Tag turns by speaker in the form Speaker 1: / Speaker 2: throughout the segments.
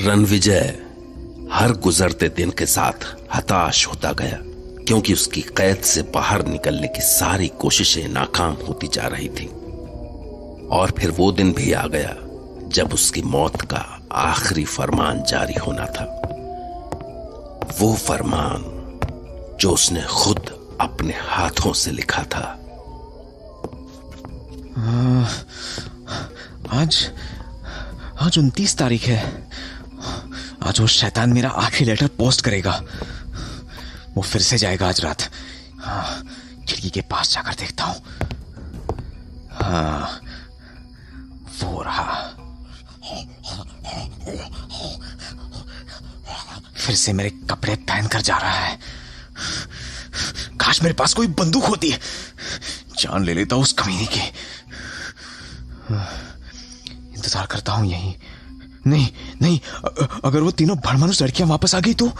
Speaker 1: रणविजय हर गुजरते दिन के साथ हताश होता गया, क्योंकि उसकी कैद से बाहर निकलने की सारी कोशिशें नाकाम होती जा रही थी। और फिर वो दिन भी आ गया जब उसकी मौत का आखिरी फरमान जारी होना था। वो फरमान जो उसने खुद अपने हाथों से लिखा था।
Speaker 2: आज 29 तारीख है। आज वो शैतान मेरा आखिरी लेटर पोस्ट करेगा। वो फिर से जाएगा आज रात। खिड़की के पास जाकर देखता हूं। हाँ, वो रहा। फिर से मेरे कपड़े पहनकर जा रहा है। काश मेरे पास कोई बंदूक होती। जान ले लेता उस कमीने की। इंतजार करता हूं यहीं। नहीं, अगर वो तीनों भड़मानुस लड़कियां वापस आ गई तो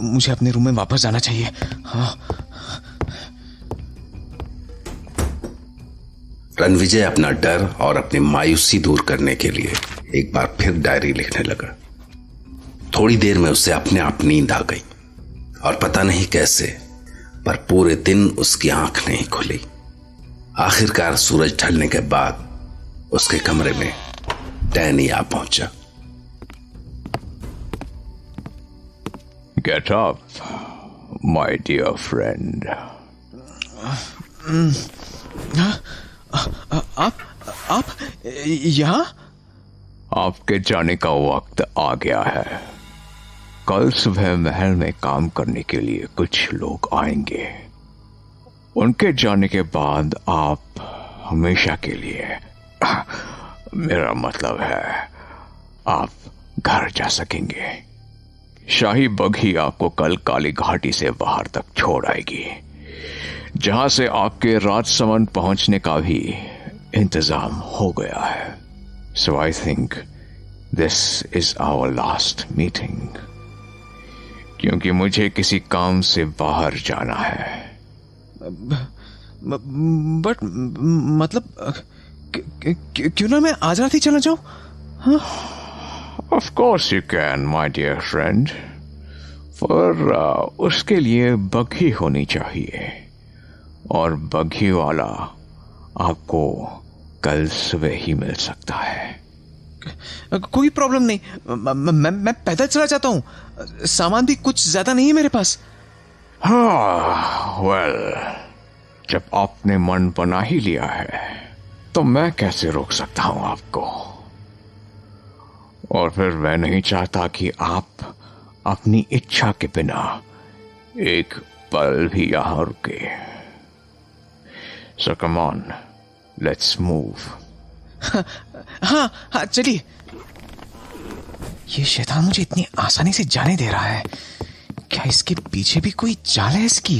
Speaker 2: मुझे अपने रूम में वापस जाना चाहिए। हाँ।
Speaker 1: रणविजय अपना डर और अपनी मायूसी दूर करने के लिए एक बार फिर डायरी लिखने लगा। थोड़ी देर में उसे अपने आप नींद आ गई और पता नहीं कैसे पर पूरे दिन उसकी आंख नहीं खुली। आखिरकार सूरज ढलने के बाद उसके कमरे में डैनी आ पहुंचा।
Speaker 3: Get up, my dear friend.
Speaker 2: आप यहाँ?
Speaker 3: आपके जाने का वक्त आ गया है। कल सुबह महल में काम करने के लिए कुछ लोग आएंगे। उनके जाने के बाद आप हमेशा के लिए, मेरा मतलब है आप घर जा सकेंगे। शाही बघी आपको कल काली घाटी से बाहर तक छोड़ आएगी, जहां से आपके राजसमंद पहुंचने का भी इंतजाम हो गया है। So I think this is our last meeting, क्योंकि मुझे किसी काम से बाहर जाना है।
Speaker 2: बट मतलब क्यों ना मैं आज रात ही चला जाऊं? हाँ?
Speaker 3: Of course you can, my dear friend. पर उसके लिए बघी होनी चाहिए, और बघी वाला आपको कल सुबह ही मिल सकता है।
Speaker 2: कोई प्रॉब्लम नहीं। मैं पैदल चला जाता हूं। सामान भी कुछ ज्यादा नहीं है मेरे पास।
Speaker 3: हाँ, well, जब आपने मन बना ही लिया है तो मैं कैसे रोक सकता हूं आपको। और फिर मैं नहीं चाहता कि आप अपनी इच्छा के बिना एक पल भी यहां रुके। So come on, let's move.
Speaker 2: हाँ, चलिए। ये शैतान मुझे इतनी आसानी से जाने दे रहा है। क्या इसके पीछे भी कोई चाल है इसकी?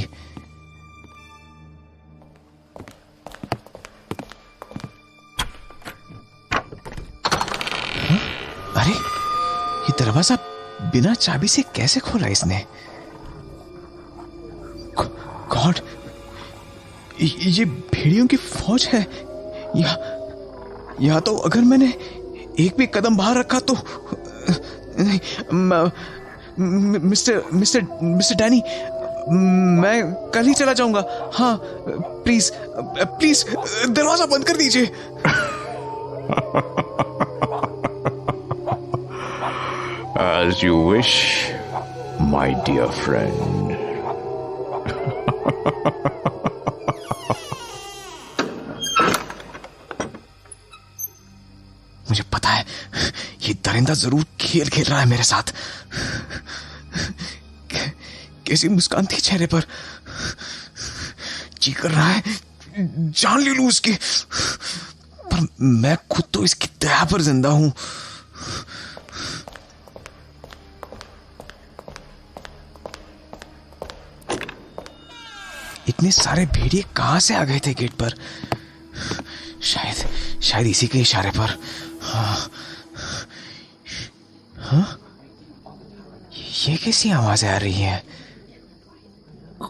Speaker 2: अरे, ये दरवाजा बिना चाबी से कैसे खोला इसने? गॉड, ये भेड़ियों की फौज है। या तो अगर मैंने एक भी कदम बाहर रखा तो मिस्टर डैनी, मैं कल ही चला जाऊंगा। हाँ, प्लीज दरवाजा बंद कर दीजिए।
Speaker 3: As you wish, my dear friend.
Speaker 2: मुझे पता है ये दरिंदा जरूर खेल खेल रहा है मेरे साथ। कैसी मुस्कान थी चेहरे पर। जी कर रहा है जान ले लूं उसकी, पर मैं खुद तो इसकी दया पर जिंदा हूं। इतने सारे भेड़िए कहां से आ गए थे गेट पर? शायद इसी के इशारे पर। हाँ? ये कैसी आवाजें आ रही हैं?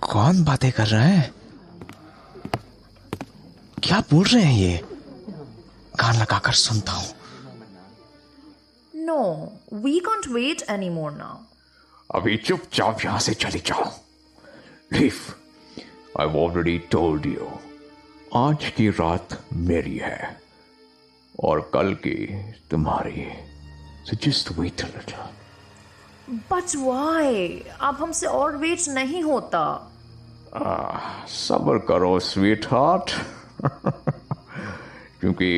Speaker 2: कौन बातें कर रहा है? क्या बोल रहे हैं ये? कान लगाकर सुनता हूं।
Speaker 4: No, we can't wait anymore now.
Speaker 3: अभी चुपचाप यहां से चली जाओ। Leave. I've already told you. आज की रात मेरी है और कल की तुम्हारी। So just wait a little.
Speaker 4: But why? अब हमसे और वेट नहीं होता।
Speaker 3: सब्र करो स्वीट हार्ट। क्योंकि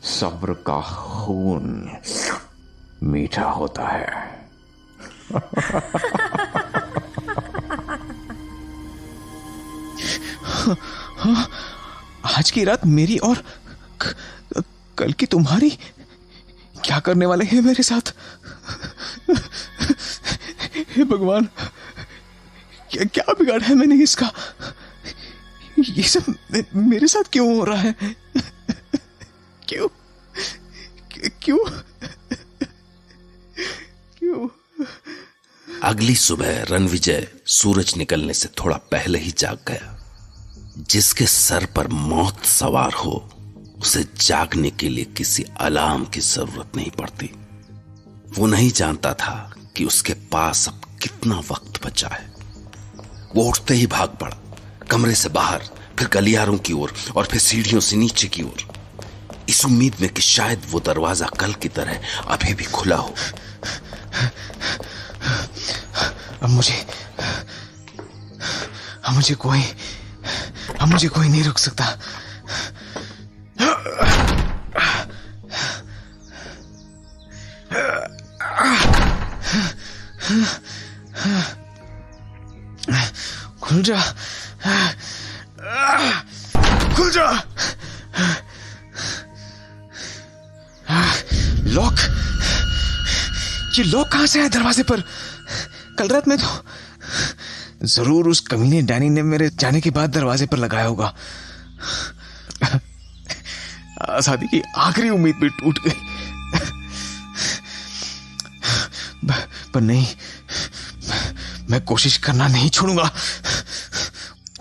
Speaker 3: सब्र का खून मीठा होता है।
Speaker 2: आज की रात मेरी और कल की तुम्हारी। क्या करने वाले हैं मेरे साथ? हे भगवान, क्या बिगाड़ा है मैंने इसका? ये सब मेरे साथ क्यों हो रहा है? क्यों क्यों क्यों?
Speaker 1: अगली सुबह रणविजय सूरज निकलने से थोड़ा पहले ही जाग गया। जिसके सर पर मौत सवार हो उसे जागने के लिए किसी अलार्म की जरूरत नहीं पड़ती। वो नहीं जानता था कि उसके पास अब कितना वक्त बचा है। वो उठते ही भाग पड़ा, कमरे से बाहर, फिर गलियारों की ओर और फिर सीढ़ियों से नीचे की ओर, इस उम्मीद में कि शायद वो दरवाजा कल की तरह अभी भी खुला हो।
Speaker 2: अब मुझे कोई नहीं रोक सकता। खुल जा, खुल जा। लॉक, ये लॉक कहां से है दरवाजे पर? कल रात में तो जरूर उस कमीने डैनी ने मेरे जाने के बाद दरवाजे पर लगाया होगा। आजादी की आखिरी उम्मीद भी टूट गई। पर नहीं, मैं कोशिश करना नहीं छोड़ूंगा।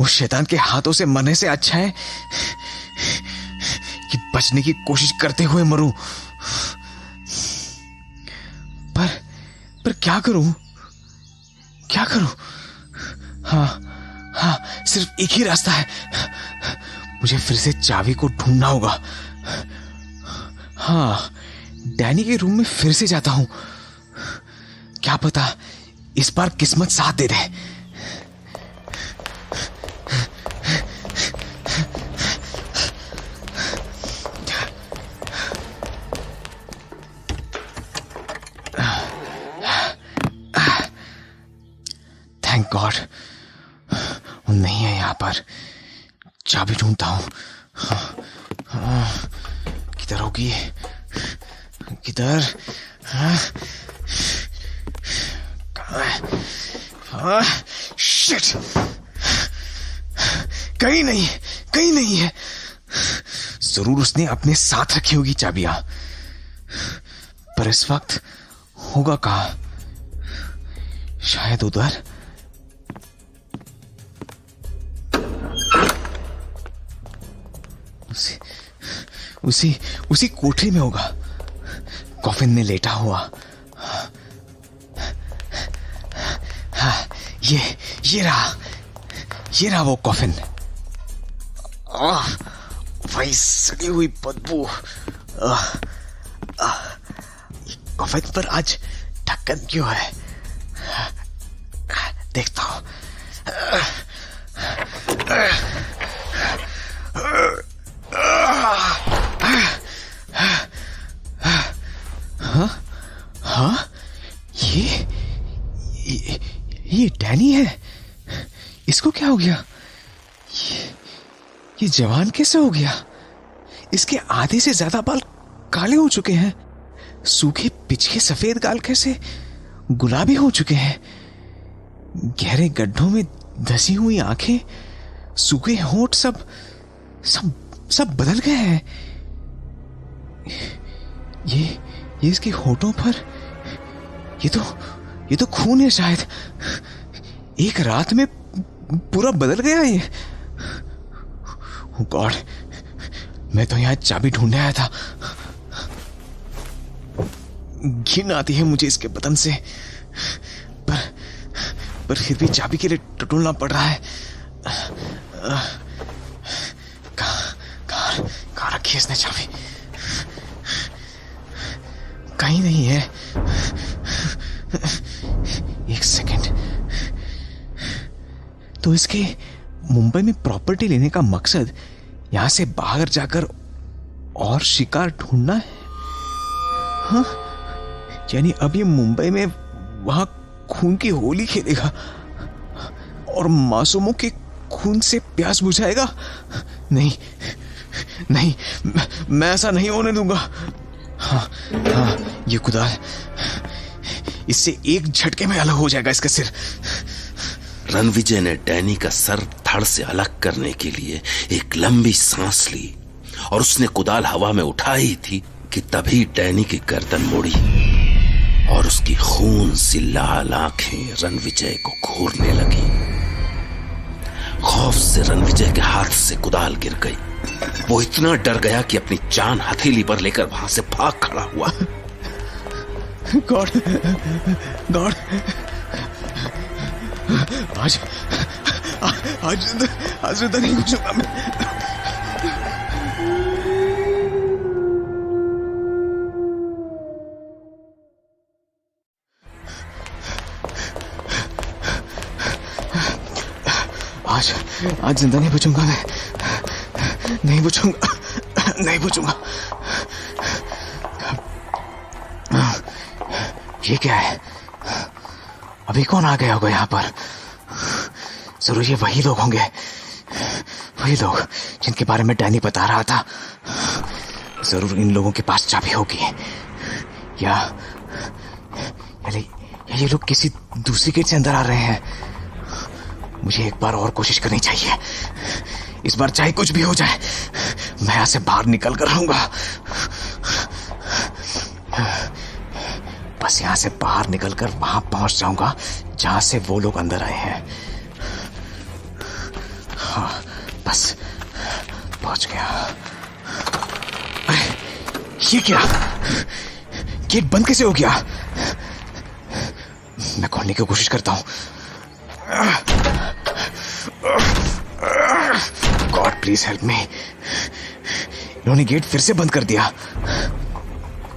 Speaker 2: उस शैतान के हाथों से मरने से अच्छा है कि बचने की कोशिश करते हुए मरूं। पर क्या करूं? क्या करूं? हाँ, सिर्फ एक ही रास्ता है। मुझे फिर से चाबी को ढूंढना होगा। हाँ, डैनी के रूम में फिर से जाता हूं। क्या पता इस बार किस्मत साथ दे दे। थैंक गॉड वो नहीं है यहां पर। चाबी ढूंढता हूं। किधर होगी? किधर? शिट, कहीं नहीं है। जरूर उसने अपने साथ रखी होगी चाबियां, पर इस वक्त होगा कहां? शायद उधर। उसी कोठरी में होगा, कॉफिन में लेटा हुआ। हाँ, ये रहा वो कॉफिन। भाई सड़ी हुई बदबू। कॉफिन पर आज ढक्कन क्यों है? देखता हूं। हाँ, ये डैनी है। इसको क्या हो गया? ये जवान कैसे हो गया? इसके आधे से ज्यादा बाल काले हो चुके हैं। सूखे पिछले सफेद गाल कैसे गुलाबी हो चुके हैं। गहरे गड्ढों में धसी हुई आंखें, सूखे होंठ, सब बदल गए हैं। ये इसके होठों पर ये तो खून है शायद। एक रात में पूरा बदल गया ये। ओह गॉड, मैं तो यहां चाबी ढूंढने आया था। घिन आती है मुझे इसके बदन से, पर फिर भी चाबी के लिए टटोलना पड़ रहा है। कहाँ रखी है इसने चाबी? कहीं नहीं है। एक सेकंड, तो इसके मुंबई में प्रॉपर्टी लेने का मकसद यहां से बाहर जाकर और शिकार ढूंढना है। हाँ, यानी अब ये मुंबई में वहां खून की होली खेलेगा और मासूमों के खून से प्यास बुझाएगा। नहीं, मैं ऐसा नहीं होने दूंगा। हाँ, ये कुदाल, इससे एक झटके में अलग हो जाएगा इसका सिर।
Speaker 1: रणविजय ने डैनी का सर धड़ से अलग करने के लिए एक लंबी सांस ली और उसने कुदाल हवा में उठाई थी कि तभी डैनी की गर्दन मुड़ी और उसकी खून सी लाल आंखें रणविजय को घूरने लगी। खौफ से रणविजय के हाथ से कुदाल गिर गई। वो इतना डर गया कि अपनी जान हथेली पर लेकर वहां से भाग खड़ा हुआ।
Speaker 2: गॉड, आज जिंदा नहीं बचूंगा मैं। आज जिंदा नहीं बचूंगा मैं। नहीं बचूंगा। ये क्या है? अभी कौन आ गया होगा यहाँ पर? जरूर ये वही लोग होंगे, वही लोग जिनके बारे में डैनी बता रहा था। जरूर इन लोगों के पास चाबी होगी, या ये लोग किसी दूसरी गेट से अंदर आ रहे हैं। मुझे एक बार और कोशिश करनी चाहिए। इस बार चाहे कुछ भी हो जाए, मैं यहां से बाहर निकल कर रहूंगा। बस यहां से बाहर निकलकर वहां पहुंच जाऊंगा जहां से वो लोग अंदर आए हैं। हाँ, बस पहुंच गया। अरे ये क्या? गेट बंद कैसे हो गया? मैं खोलने की कोशिश करता हूं। गॉड प्लीज हेल्प मी। इन्होंने गेट फिर से बंद कर दिया।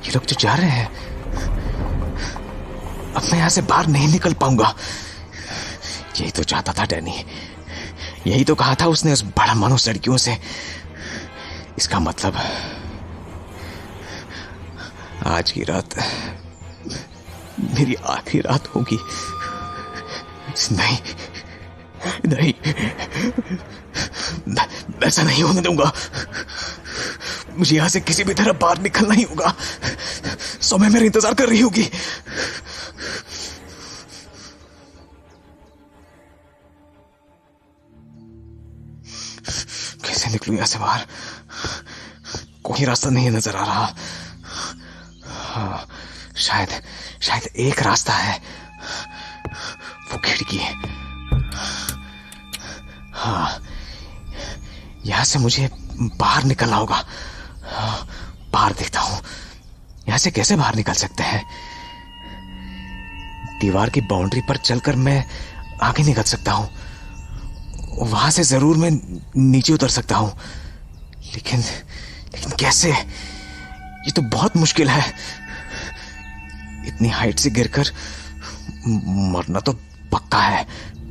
Speaker 2: ये लोग जो जा रहे हैं, अब मैं यहां से बाहर नहीं निकल पाऊंगा। यही तो चाहता था डैनी, यही तो कहा था उसने उस बड़ा मनुष्य लड़कियों से। इसका मतलब आज की रात मेरी आखिरी रात होगी। नहीं, ऐसा नहीं होने दूंगा। मुझे यहां से किसी भी तरह बाहर निकलना ही होगा। सौम्या मेरा इंतजार कर रही होगी। कैसे निकलूं यहां से बाहर? कोई रास्ता नहीं नजर आ रहा। हाँ, शायद एक रास्ता है, वो खिड़की है। हाँ, यहां से मुझे बाहर निकलना होगा। हाँ, बाहर देखता हूं, यहां से कैसे बाहर निकल सकते हैं? दीवार की बाउंड्री पर चलकर मैं आगे निकल सकता हूं, वहां से जरूर मैं नीचे उतर सकता हूं, लेकिन कैसे? ये तो बहुत मुश्किल है। इतनी हाइट से गिरकर मरना तो पक्का है,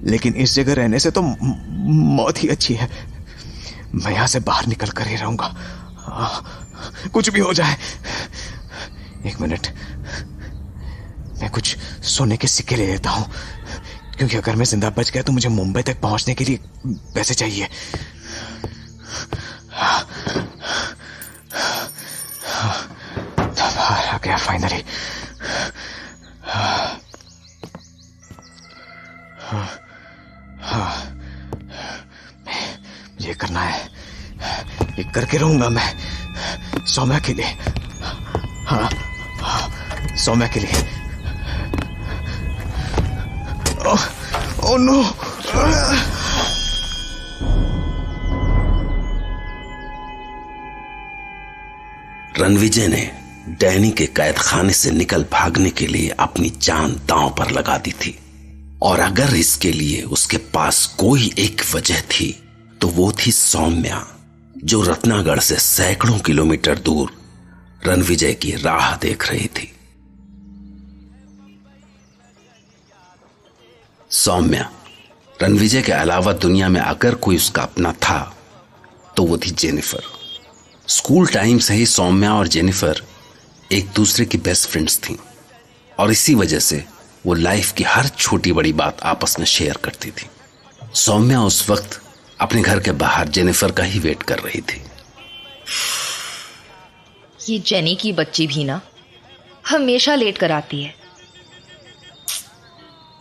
Speaker 2: लेकिन इस जगह रहने से तो मौत ही अच्छी है। मैं यहां से बाहर निकल कर ही रहूंगा, कुछ भी हो जाए। एक मिनट, मैं कुछ सोने के सिक्के ले लेता हूं, क्योंकि अगर मैं जिंदा बच गया तो मुझे मुंबई तक पहुंचने के लिए पैसे चाहिए। बाहर आ गया फाइनली। ये करना है, ये करके रहूंगा मैं, सौम्या के लिए। हाँ, सौम्या के लिए। Oh no!
Speaker 1: रणविजय ने डैनी के कैद खाने से निकल भागने के लिए अपनी जान दांव पर लगा दी थी। और अगर इसके लिए उसके पास कोई एक वजह थी तो वो थी सौम्या, जो रत्नागढ़ से सैकड़ों किलोमीटर दूर रणविजय की राह देख रही थी। सौम्या, रणविजय के अलावा दुनिया में अगर कोई उसका अपना था तो वो थी जेनिफर। स्कूल टाइम से ही सौम्या और जेनिफर एक दूसरे की बेस्ट फ्रेंड्स थीं और इसी वजह से वो लाइफ की हर छोटी बड़ी बात आपस में शेयर करती थी। सौम्या उस वक्त अपने घर के बाहर जेनिफर का ही वेट कर रही थी।
Speaker 5: ये जेनी की बच्ची भी ना हमेशा लेट कर आती है।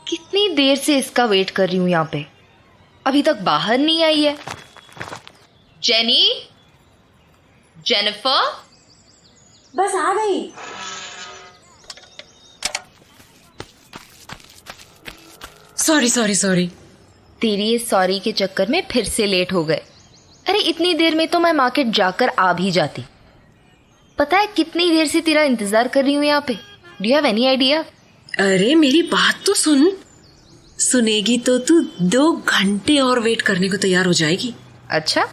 Speaker 5: कितनी देर से इसका वेट कर रही हूं यहाँ पे, अभी तक बाहर नहीं आई है। जेनी, जेनिफर,
Speaker 6: बस आ गई। Sorry sorry sorry.
Speaker 5: तेरी इस सॉरी के चक्कर में फिर से लेट हो गए। अरे इतनी देर में तो मैं मार्केट जाकर आ भी जाती। पता है कितनी देर से तेरा इंतजार कर रही हूँ यहाँ पे। Do you have any idea?
Speaker 6: अरे मेरी बात तो सुन। सुनेगी तो तू 2 घंटे और वेट करने को तैयार हो जाएगी।
Speaker 5: अच्छा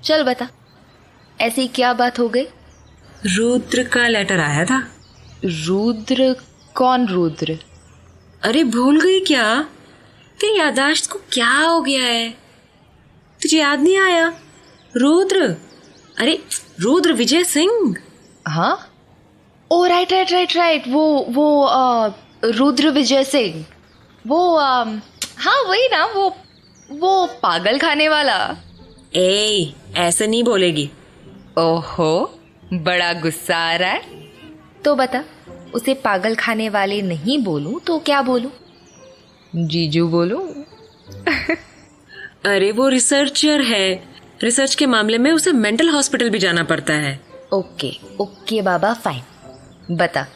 Speaker 5: चल बता, ऐसी क्या बात हो गई?
Speaker 6: रुद्र का लेटर आया था।
Speaker 5: रुद्र? कौन रुद्र?
Speaker 6: अरे भूल गई क्या? तेरी याददाश्त को क्या हो गया है? तुझे याद नहीं आया? रुद्र, अरे रुद्र विजय सिंह।
Speaker 5: हाँ, ओ राइट राइट राइट राइट, वो रुद्र विजय सिंह, वो हाँ वही ना, वो पागल खाने वाला।
Speaker 6: ए, ऐसे नहीं बोलेगी।
Speaker 5: ओहो, बड़ा गुस्सा आ रहा है। तो बता, उसे पागल खाने वाले नहीं बोलूं तो क्या बोलूं? जीजू बोलूं?
Speaker 6: अरे वो रिसर्चर है, रिसर्च के मामले में उसे मेंटल हॉस्पिटल भी जाना पड़ता है।
Speaker 5: ओके ओके बाबा, फाइन। बता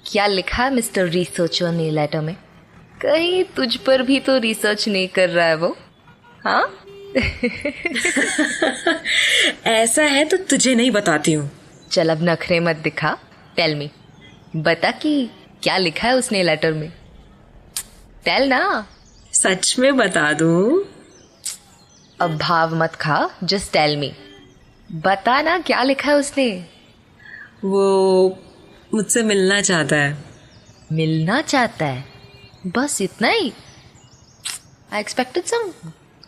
Speaker 5: क्या लिखा मिस्टर रिसर्चर ने लेटर में? कहीं तुझ पर भी तो रिसर्च नहीं कर रहा है वो? हाँ
Speaker 6: ऐसा है तो तुझे नहीं बताती हूँ।
Speaker 5: चल अब नखरे मत दिखा, टेल मी, बता कि क्या लिखा है उसने लेटर में। टेल ना।
Speaker 6: सच में बता दूँ?
Speaker 5: अब भाव मत खा, जस्ट टेल मी, बता ना क्या लिखा है उसने।
Speaker 6: वो मुझसे मिलना चाहता है।
Speaker 5: मिलना चाहता है? बस इतना ही? I expected some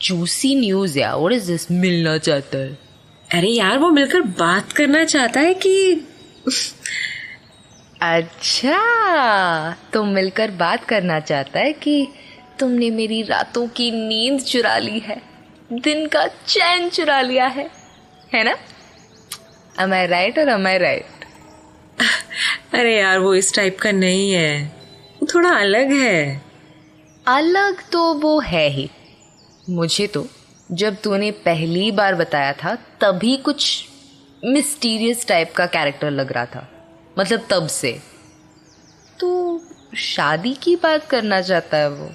Speaker 5: juicy news यार। व्हाट इज दिस मिलना चाहता है?
Speaker 6: अरे यार वो मिलकर बात करना चाहता है कि
Speaker 5: अच्छा, तो मिलकर बात करना चाहता है कि तुमने मेरी रातों की नींद चुरा ली है, दिन का चैन चुरा लिया है ना? Am I right or am I right?
Speaker 6: अरे यार वो इस टाइप का नहीं है, वो थोड़ा अलग है।
Speaker 5: अलग तो वो है ही। मुझे तो जब तूने पहली बार बताया था तभी कुछ मिस्टीरियस टाइप का कैरेक्टर लग रहा था, मतलब तब से। तो शादी की बात करना चाहता है वो,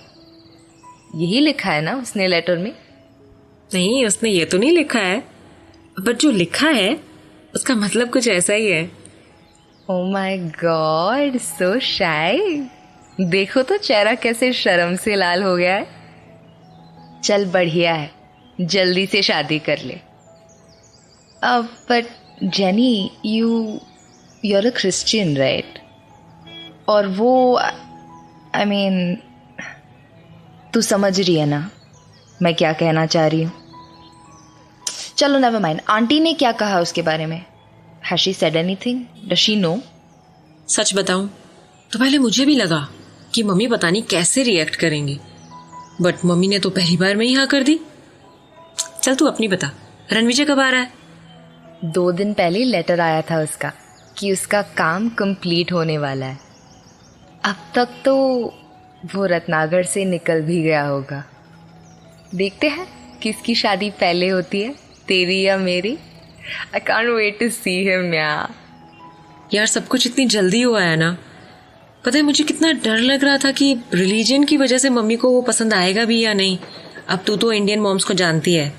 Speaker 5: यही लिखा है ना उसने लेटर में?
Speaker 6: नहीं, उसने ये तो नहीं लिखा है, बट जो लिखा है उसका मतलब कुछ ऐसा ही है।
Speaker 5: ओह माय गॉड, सो शाई। देखो तो चेहरा कैसे शर्म से लाल हो गया है। चल बढ़िया है, जल्दी से शादी कर ले। अब but Jenny, you are a Christian right? और वो आई मीन तू समझ रही है ना मैं क्या कहना चाह रही हूँ? चलो नेवर माइंड, आंटी ने क्या कहा उसके बारे में? Has she said anything? Does she know?
Speaker 6: सच बताऊं तो पहले मुझे भी लगा कि मम्मी पता नहीं कैसे रिएक्ट करेंगी, बट मम्मी ने तो पहली बार में ही हाँ कर दी। चल तू अपनी बता, रणविजय कब आ रहा है?
Speaker 5: 2 दिन पहले लेटर आया था उसका कि उसका काम कंप्लीट होने वाला है। अब तक तो वो रत्नागढ़ से निकल भी गया होगा। देखते हैं किसकी शादी पहले होती है, तेरी या मेरी। I can't wait to see him
Speaker 6: यार सब कुछ इतनी जल्दी हुआ है ना। पता है मुझे कितना डर लग रहा था कि रिलीजन की वजह से मम्मी को वो पसंद आएगा भी या नहीं। अब तू तो इंडियन मॉम्स को जानती है,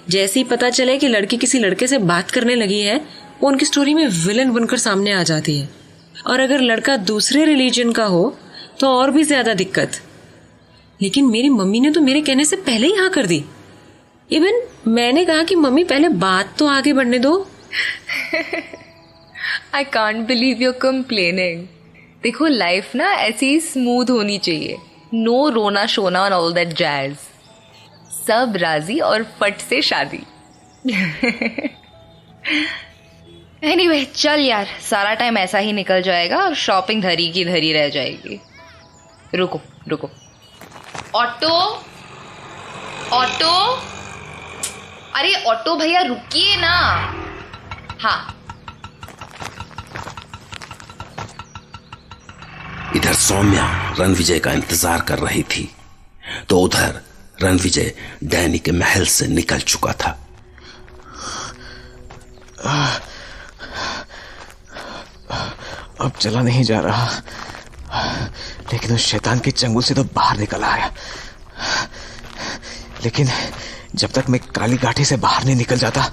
Speaker 6: जैसे ही पता चले कि लड़की किसी लड़के से बात करने लगी है वो उनकी स्टोरी में विलन बनकर सामने आ जाती है। और अगर लड़का दूसरे रिलीजन का हो तो और भी ज्यादा दिक्कत। लेकिन मेरी मम्मी ने तो मेरे कहने से पहले ही हाँ कर दी। इवन मैंने कहा कि मम्मी पहले बात तो आगे बढ़ने दो।
Speaker 5: I can't believe you complaining. देखो लाइफ ना ऐसी ही स्मूथ होनी चाहिए, नो रोना शोना और ऑल दैट जैज। सब राजी और फट से शादी। एनीवे चल यार, सारा टाइम ऐसा ही निकल जाएगा और शॉपिंग धरी की धरी रह जाएगी। रुको रुको, ऑटो ऑटो, अरे ऑटो भैया रुकिए ना। हाँ
Speaker 1: इधर सौम्या रणविजय का इंतजार कर रही थी तो उधर रणविजय डैनी के महल से निकल चुका था।
Speaker 2: अब चला नहीं जा रहा, लेकिन उस शैतान के चंगुल से तो बाहर निकल आया। लेकिन जब तक मैं काली गाठी से बाहर नहीं निकल जाता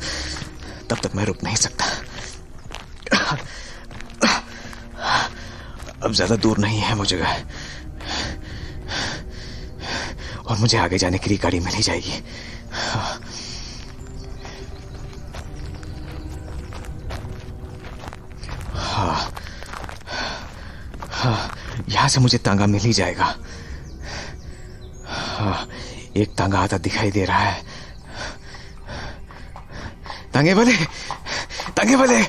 Speaker 2: तब तक मैं रुक नहीं सकता। अब ज्यादा दूर नहीं है वो जगह, और मुझे आगे जाने के लिए गाड़ी मिल ही जाएगी। यहां से मुझे तांगा मिल ही जाएगा। एक तांगा आता दिखाई दे रहा है। तांगे वाले, तांगे वाले।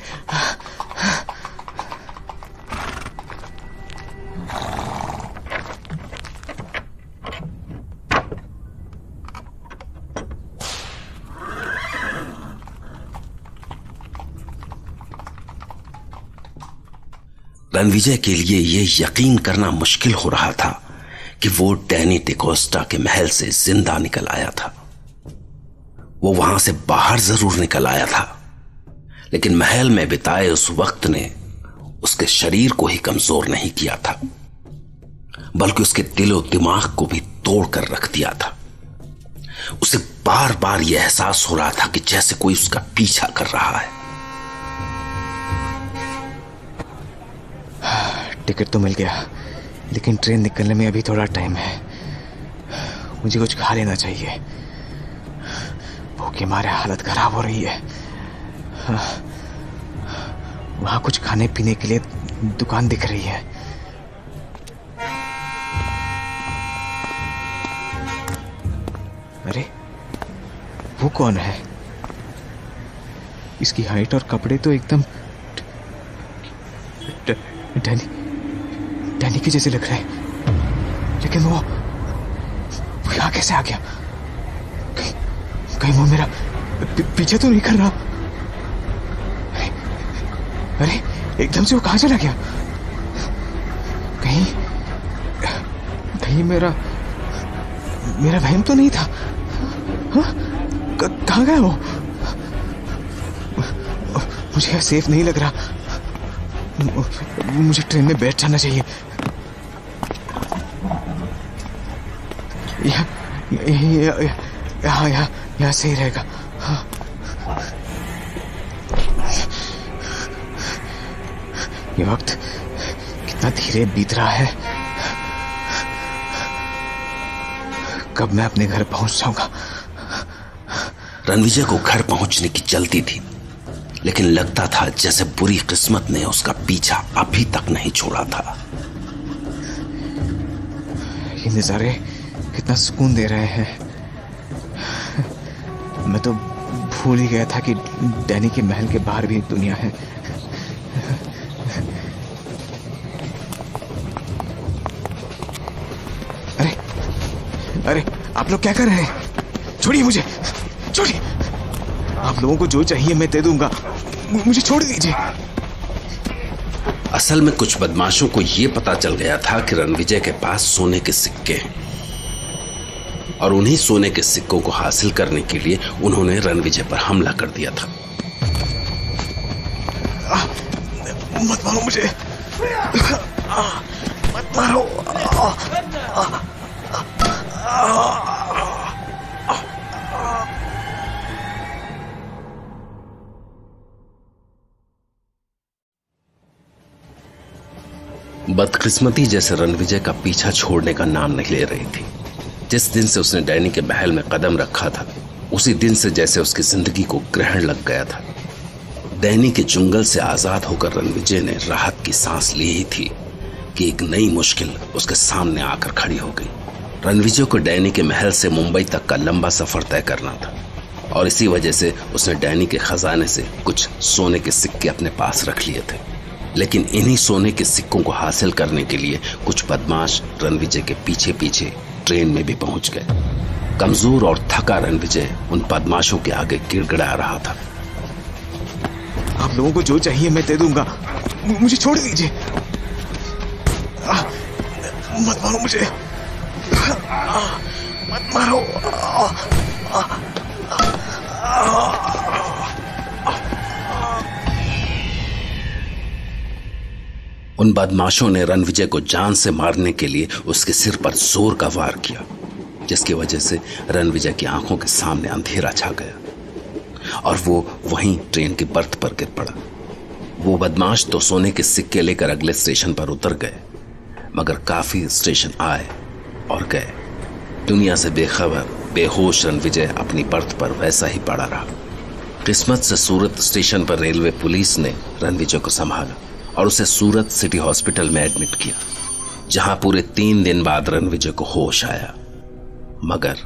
Speaker 1: रणविजय के लिए यह यकीन करना मुश्किल हो रहा था कि वो डैनी डिकोस्टा के महल से जिंदा निकल आया था। वो वहां से बाहर जरूर निकल आया था, लेकिन महल में बिताए उस वक्त ने उसके शरीर को ही कमजोर नहीं किया था, बल्कि उसके दिलो दिमाग को भी तोड़कर रख दिया था। उसे बार बार यह एहसास हो रहा था कि जैसे कोई उसका पीछा कर रहा है।
Speaker 2: टिकट तो मिल गया, लेकिन ट्रेन निकलने में अभी थोड़ा टाइम है। मुझे कुछ खा लेना चाहिए, भूख के मारे हालत खराब हो रही है। वहां कुछ खाने पीने के लिए दुकान दिख रही है। अरे वो कौन है? इसकी हाइट और कपड़े तो एकदम डैनी के जैसे लग रहे हैं, लेकिन वो यहाँ कैसे आ गया? कहीं वो मेरा पीछे तो नहीं कर रहा? अरे एकदम से वो कहाँ चला गया? कहीं मेरा वहम तो नहीं था? कहाँ गया वो? मुझे सेफ नहीं लग रहा। मुझे ट्रेन में बैठ जाना चाहिए। यहाँ सही रहेगा। ये वक्त कितना धीरे बीत रहा है। कब मैं अपने घर पहुंच जाऊंगा?
Speaker 1: रणविजय को घर पहुंचने की जल्दी थी, लेकिन लगता था जैसे बुरी किस्मत ने उसका पीछा अभी तक नहीं छोड़ा था।
Speaker 2: ये नजारे कितना सुकून दे रहे हैं। मैं तो भूल ही गया था कि डैनी के महल के बाहर भी एक दुनिया है। अरे आप लोग क्या कर रहे हैं? छोड़िए मुझे, छोड़िए। आप लोगों को जो चाहिए मैं दे दूंगा, मुझे छोड़ दीजिए।
Speaker 1: असल में कुछ बदमाशों को यह पता चल गया था कि रणविजय के पास सोने के सिक्के हैं, और उन्हीं सोने के सिक्कों को हासिल करने के लिए उन्होंने रणविजय पर हमला कर दिया था।
Speaker 2: मत मारो मुझे, मत मारो।
Speaker 1: बदकिस्मती जैसे रणविजय का पीछा छोड़ने का नाम नहीं ले रही थी। जिस दिन से उसने डैनी के महल में कदम रखा था, उसी दिन से जैसे उसकी जिंदगी को ग्रहण लग गया था। डैनी के चुंगल से आजाद होकर रणविजय ने राहत की सांस ली ही थी कि एक नई मुश्किल उसके सामने आकर खड़ी हो गई। रणविजय को डैनी के महल से मुंबई तक का लंबा सफर तय करना था और इसी वजह से उसने डैनी के खजाने से कुछ सोने के सिक्के अपने पास रख लिए थे। लेकिन इन्हीं सोने के सिक्कों को हासिल करने के लिए कुछ बदमाश रणविजय के पीछे पीछे ट्रेन में भी पहुंच गए। कमजोर और थका रणविजय उन बदमाशों के आगे गिड़गिड़ा रहा था।
Speaker 2: आप लोगों को जो चाहिए मैं दे दूंगा, मुझे छोड़ दीजिए। मत मारो मुझे, मत मारो।
Speaker 1: उन बदमाशों ने रणविजय को जान से मारने के लिए उसके सिर पर जोर का वार किया, जिसकी वजह से रणविजय की आंखों के सामने अंधेरा छा गया और वो वहीं ट्रेन की बर्थ पर गिर पड़ा। वो बदमाश तो सोने के सिक्के लेकर अगले स्टेशन पर उतर गए, मगर काफी स्टेशन आए और गए। दुनिया से बेखबर बेहोश रणविजय अपनी बर्थ पर वैसा ही पड़ा रहा। किस्मत से सूरत स्टेशन पर रेलवे पुलिस ने रणविजय को संभाला और उसे सूरत सिटी हॉस्पिटल में एडमिट किया, जहां पूरे 3 दिन बाद रणविजय को होश आया। मगर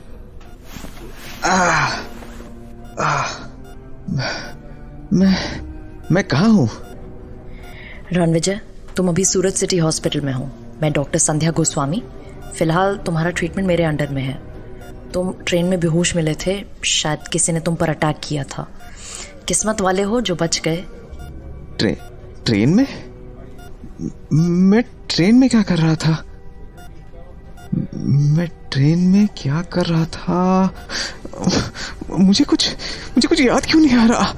Speaker 2: मैं कहाँ हूँ?
Speaker 4: रणविजय, तुम अभी सूरत सिटी हॉस्पिटल में हो। मैं डॉक्टर संध्या गोस्वामी। फिलहाल तुम्हारा ट्रीटमेंट मेरे अंडर में है। तुम ट्रेन में बेहोश मिले थे, शायद किसी ने तुम पर अटैक किया था। किस्मत वाले हो जो बच गए।
Speaker 2: ट्रेन में? मैं ट्रेन में क्या कर रहा था? मैं ट्रेन में क्या कर रहा था? मुझे कुछ याद क्यों नहीं आ रहा?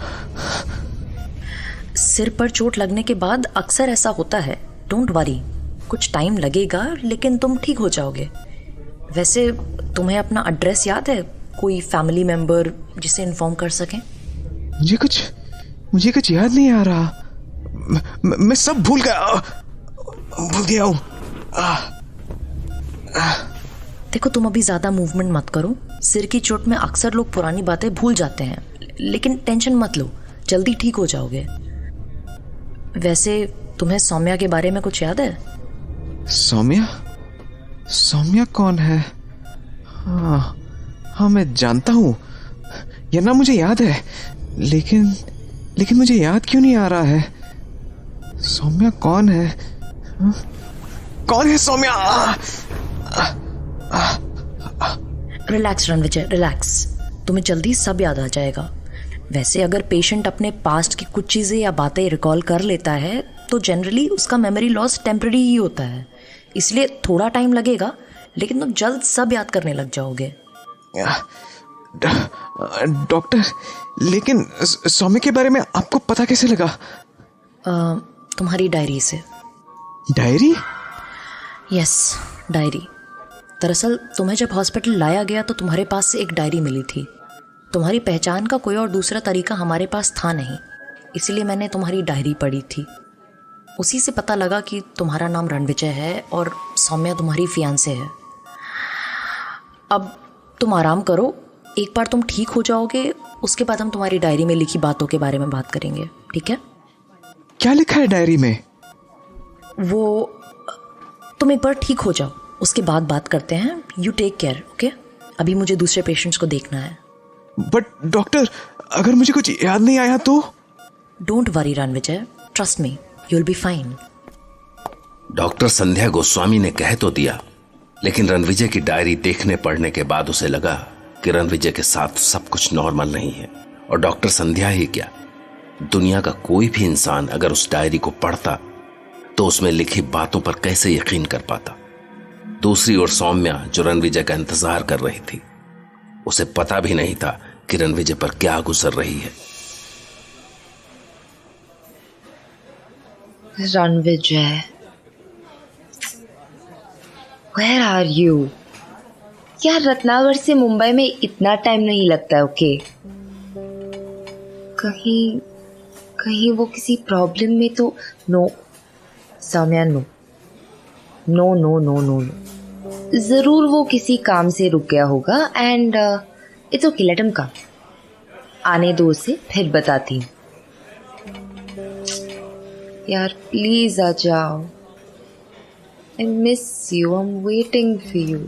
Speaker 4: सिर पर चोट लगने के बाद अक्सर ऐसा होता है। डोंट वरी, कुछ टाइम लगेगा लेकिन तुम ठीक हो जाओगे। वैसे तुम्हें अपना एड्रेस याद है? कोई फैमिली मेंबर जिसे इन्फॉर्म कर सके?
Speaker 2: मुझे कुछ याद नहीं आ रहा। मैं सब भूल गया हूँ।
Speaker 4: देखो, तुम अभी ज्यादा मूवमेंट मत करो। सिर की चोट में अक्सर लोग पुरानी बातें भूल जाते हैं, लेकिन टेंशन मत लो, जल्दी ठीक हो जाओगे। वैसे तुम्हें सौम्या के बारे में कुछ याद है?
Speaker 2: सौम्या कौन है? हाँ मैं जानता हूँ, यह नाम मुझे याद है, लेकिन मुझे याद क्यों नहीं आ रहा है? सौम्या कौन है? कौन है सौम्या?
Speaker 4: Relax Ranvijay, relax. तुम्हें जल्दी सब याद आ जाएगा। वैसे अगर पेशेंट अपने पास्ट की कुछ चीज़ें या बातें रिकॉल कर लेता है तो जनरली उसका मेमोरी लॉस टेम्पररी ही होता है, इसलिए थोड़ा टाइम लगेगा, लेकिन तुम जल्द सब याद करने लग जाओगे।
Speaker 2: डॉक्टर, लेकिन सौम्या के बारे में आपको पता कैसे लगा?
Speaker 4: तुम्हारी डायरी से।
Speaker 2: डायरी?
Speaker 4: Yes, diary. दरअसल तुम्हें जब हॉस्पिटल लाया गया तो तुम्हारे पास से एक डायरी मिली थी। तुम्हारी पहचान का कोई और दूसरा तरीका हमारे पास था नहीं, इसलिए मैंने तुम्हारी डायरी पढ़ी थी। उसी से पता लगा कि तुम्हारा नाम रणविजय है और सौम्या तुम्हारी फियांसे है। अब तुम आराम करो, एक बार तुम ठीक हो जाओगे उसके बाद हम तुम्हारी डायरी में लिखी बातों के बारे में बात करेंगे, ठीक है?
Speaker 2: क्या लिखा है डायरी में?
Speaker 4: वो तुम एक बार ठीक हो जाओ उसके बाद बात करते हैं। You take care, okay? अभी मुझे दूसरे पेशेंट्स को देखना है।
Speaker 2: बट डॉक्टर, अगर मुझे कुछ याद नहीं आया तो?
Speaker 4: Don't worry Ranvijay, trust me, you will be fine.
Speaker 1: Doctor Sandhya Goswami ने कह तो दिया, लेकिन रणविजय की डायरी देखने पढ़ने के बाद उसे लगा कि रणविजय के साथ सब कुछ नॉर्मल नहीं है। और डॉक्टर संध्या ही क्या, दुनिया का कोई भी इंसान अगर उस डायरी को पढ़ता तो उसमें लिखी बातों पर कैसे यकीन कर पाता। दूसरी ओर सौम्या, जो रणविजय का इंतजार कर रही थी, उसे पता भी नहीं था कि रणविजय पर क्या गुजर रही है।
Speaker 5: Ranvijay, Where are you? यार, रत्नावर से मुंबई में इतना टाइम नहीं लगता है, ओके? कहीं वो किसी प्रॉब्लम में तो? No Soumya, no, no no no no no, जरूर वो किसी काम से रुक गया होगा and it's okay, let him come. आने दो उसे, फिर बताती हूँ। यार प्लीज आ जाओ, I miss you, I am waiting for you.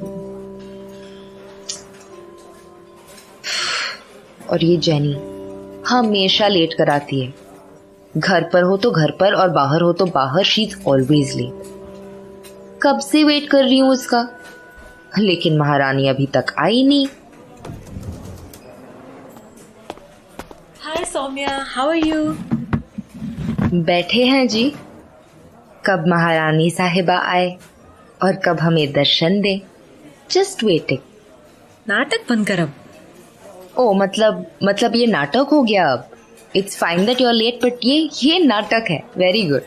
Speaker 5: और ये जेनी हमेशा लेट कराती है, घर पर हो तो घर पर और बाहर हो तो बाहर, शी इज ऑलवेज लेट। कब से वेट कर रही हूं उसका, लेकिन महारानी अभी तक आई नहीं।
Speaker 6: हाय सौम्या, हाउ आर यू?
Speaker 5: बैठे हैं जी, कब महारानी साहिबा आए और कब हमें दर्शन दे, जस्ट वेटिंग।
Speaker 6: नाटक बंद कर अब।
Speaker 5: ओ मतलब ये नाटक हो गया अब। It's fine that you are late, but ये नाटक है। Very good.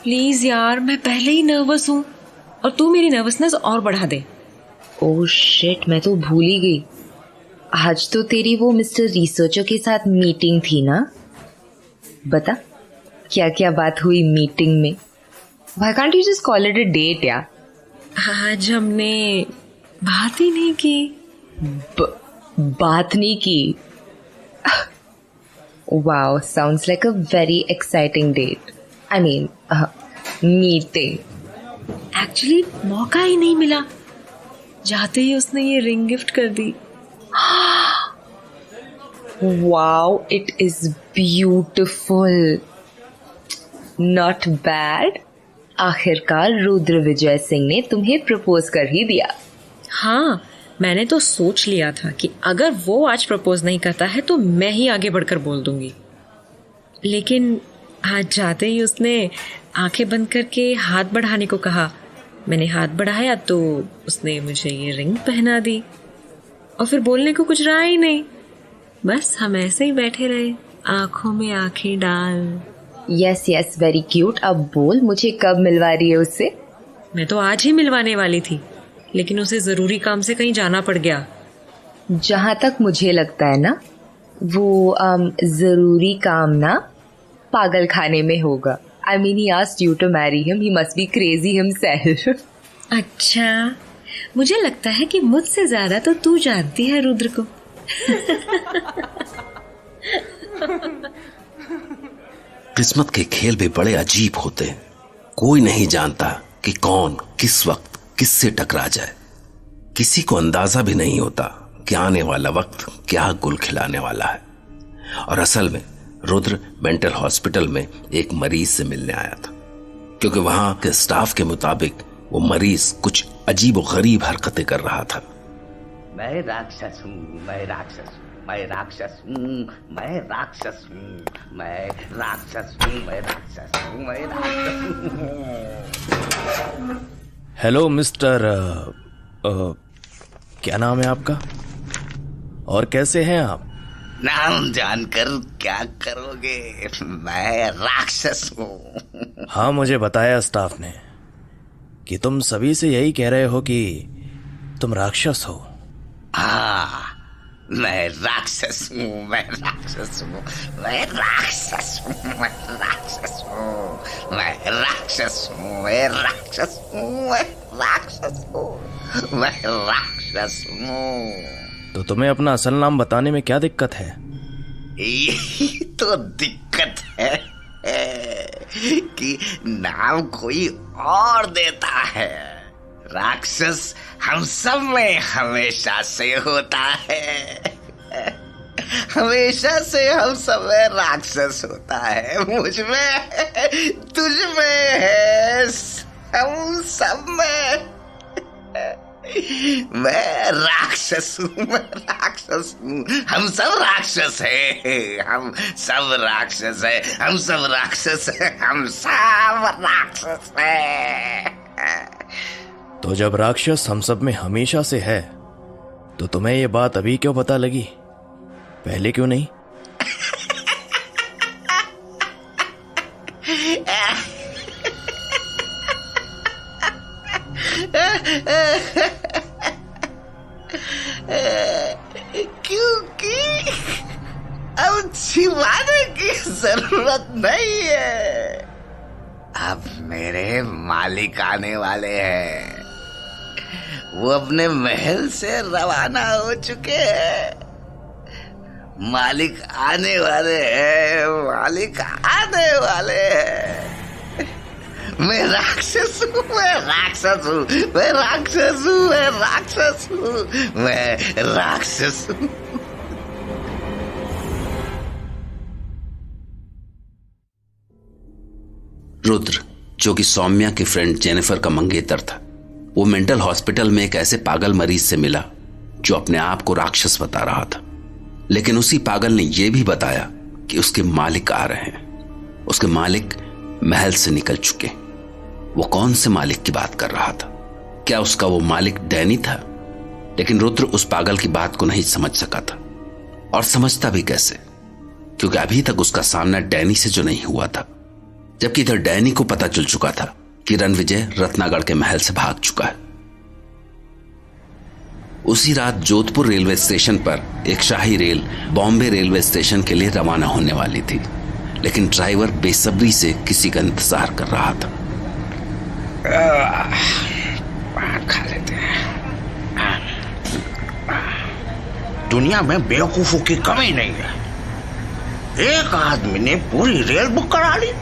Speaker 6: प्लीज यार, मैं पहले ही नर्वस हूँ और तू मेरी नर्वसनेस और बढ़ा दे।
Speaker 5: ओह शिट, मैं तो भूल ही गई। आज तो तेरी वो मिस्टर रिसर्चर के साथ मीटिंग थी ना? बता क्या क्या बात हुई मीटिंग में। Why can't you just call it a date यार?
Speaker 6: आज हमने बात ही नहीं की।
Speaker 5: बात नहीं की? Wow, sounds like a very exciting date. I mean, meeting.
Speaker 6: Actually मौका ही नहीं मिला, जाते ही उसने ये रिंग गिफ्ट कर दी।
Speaker 5: Wow, it is beautiful. Not bad. आखिरकार रुद्र विजय सिंह ने तुम्हें प्रपोज कर ही दिया।
Speaker 6: हाँ, मैंने तो सोच लिया था कि अगर वो आज प्रपोज नहीं करता है तो मैं ही आगे बढ़कर बोल दूंगी, लेकिन आज जाते ही उसने आंखें बंद करके हाथ बढ़ाने को कहा। मैंने हाथ बढ़ाया तो उसने मुझे ये रिंग पहना दी और फिर बोलने को कुछ रहा ही नहीं। बस हम ऐसे ही बैठे रहे, आंखों में आंखें डाल।
Speaker 5: Yes yes, very cute. अब बोल, मुझे कब मिलवा रही है उससे?
Speaker 6: मैं तो आज ही मिलवाने वाली थी, लेकिन उसे जरूरी काम से कहीं जाना पड़ गया।
Speaker 5: जहां तक मुझे लगता है ना, वो जरूरी काम ना पागल खाने में होगा। I mean, he asked you to marry him. He must be crazy himself.
Speaker 6: अच्छा, मुझे लगता है कि मुझसे ज्यादा तो तू जानती है रुद्र को।
Speaker 1: किस्मत के खेल भी बड़े अजीब होते हैं। कोई नहीं जानता कि कौन किस वक्त किससे टकरा जाए। किसी को अंदाजा भी नहीं होता कि आने वाला वक्त क्या गुल खिलाने वाला है। और असल में रुद्र मेंटल हॉस्पिटल में एक मरीज से मिलने आया था, क्योंकि वहां के स्टाफ के मुताबिक वो मरीज कुछ अजीब और गरीब हरकतें कर रहा था।
Speaker 7: मैं राक्षस हूँ, मैं राक्षस हूँ, मैं राक्षस हूँ, मैं राक्षस हूँ, मैं राक्षस हूँ, मैं राक्षस हूँ, मैं राक्षस हूँ।
Speaker 8: हेलो मिस्टर क्या नाम है आपका और कैसे हैं आप?
Speaker 7: नाम जानकर क्या करोगे? मैं राक्षस हूँ।
Speaker 8: हाँ, मुझे बताया स्टाफ ने कि तुम सभी से यही कह रहे हो कि तुम राक्षस हो।
Speaker 7: हाँ, मैं राक्षस हूँ, मैं राक्षस हूँ, मैं राक्षस हूँ, मैं राक्षस हूँ, मैं राक्षस हूँ, मैं राक्षस हूँ, मैं राक्षस हूँ, मैं राक्षस हूँ।
Speaker 8: तो तुम्हें अपना असल नाम बताने में क्या दिक्कत है?
Speaker 7: यही तो दिक्कत है कि नाम कोई और देता है। राक्षस हम सब में हमेशा से होता है, हमेशा से हम सब में राक्षस होता है। मुझ में, तुझ में है, हम सब में। मैं राक्षस हूँ, मैं राक्षस हूँ, हम सब राक्षस है, हम सब राक्षस है, हम सब राक्षस है, हम सब राक्षस है।
Speaker 8: तो जब राक्षस हम सब में हमेशा से है, तो तुम्हें ये बात अभी क्यों पता लगी? पहले क्यों नहीं?
Speaker 7: क्योंकि अब छिपाने की जरूरत नहीं है। अब मेरे मालिक आने वाले हैं। वो अपने महल से रवाना हो चुके हैं। मालिक आने वाले हैं, मालिक आने वाले हैं। मैं राक्षस हूँ, मैं राक्षस हूँ, मैं राक्षस हूँ, मैं राक्षस हूँ, मैं राक्षस हूँ।
Speaker 1: रुद्र, जो कि सौम्या की फ्रेंड जेनिफर का मंगेतर था, वो मेंटल हॉस्पिटल में एक ऐसे पागल मरीज से मिला जो अपने आप को राक्षस बता रहा था। लेकिन उसी पागल ने यह भी बताया कि उसके मालिक आ रहे हैं। उसके मालिक महल से निकल चुके। वो कौन से मालिक की बात कर रहा था? क्या उसका वो मालिक डैनी था? लेकिन रुद्र उस पागल की बात को नहीं समझ सका था, और समझता भी कैसे, क्योंकि अभी तक उसका सामना डैनी से जो नहीं हुआ था। जबकि इधर डैनी को पता चल चुका था कि रणविजय रत्नागढ़ के महल से भाग चुका है। उसी रात जोधपुर रेलवे स्टेशन पर एक शाही रेल बॉम्बे रेलवे स्टेशन के लिए रवाना होने वाली थी, लेकिन ड्राइवर बेसब्री से किसी का इंतजार कर रहा था।
Speaker 7: खा लेते हैं। दुनिया में बेवकूफों की कमी नहीं है। एक आदमी ने पूरी रेल बुक करा ली,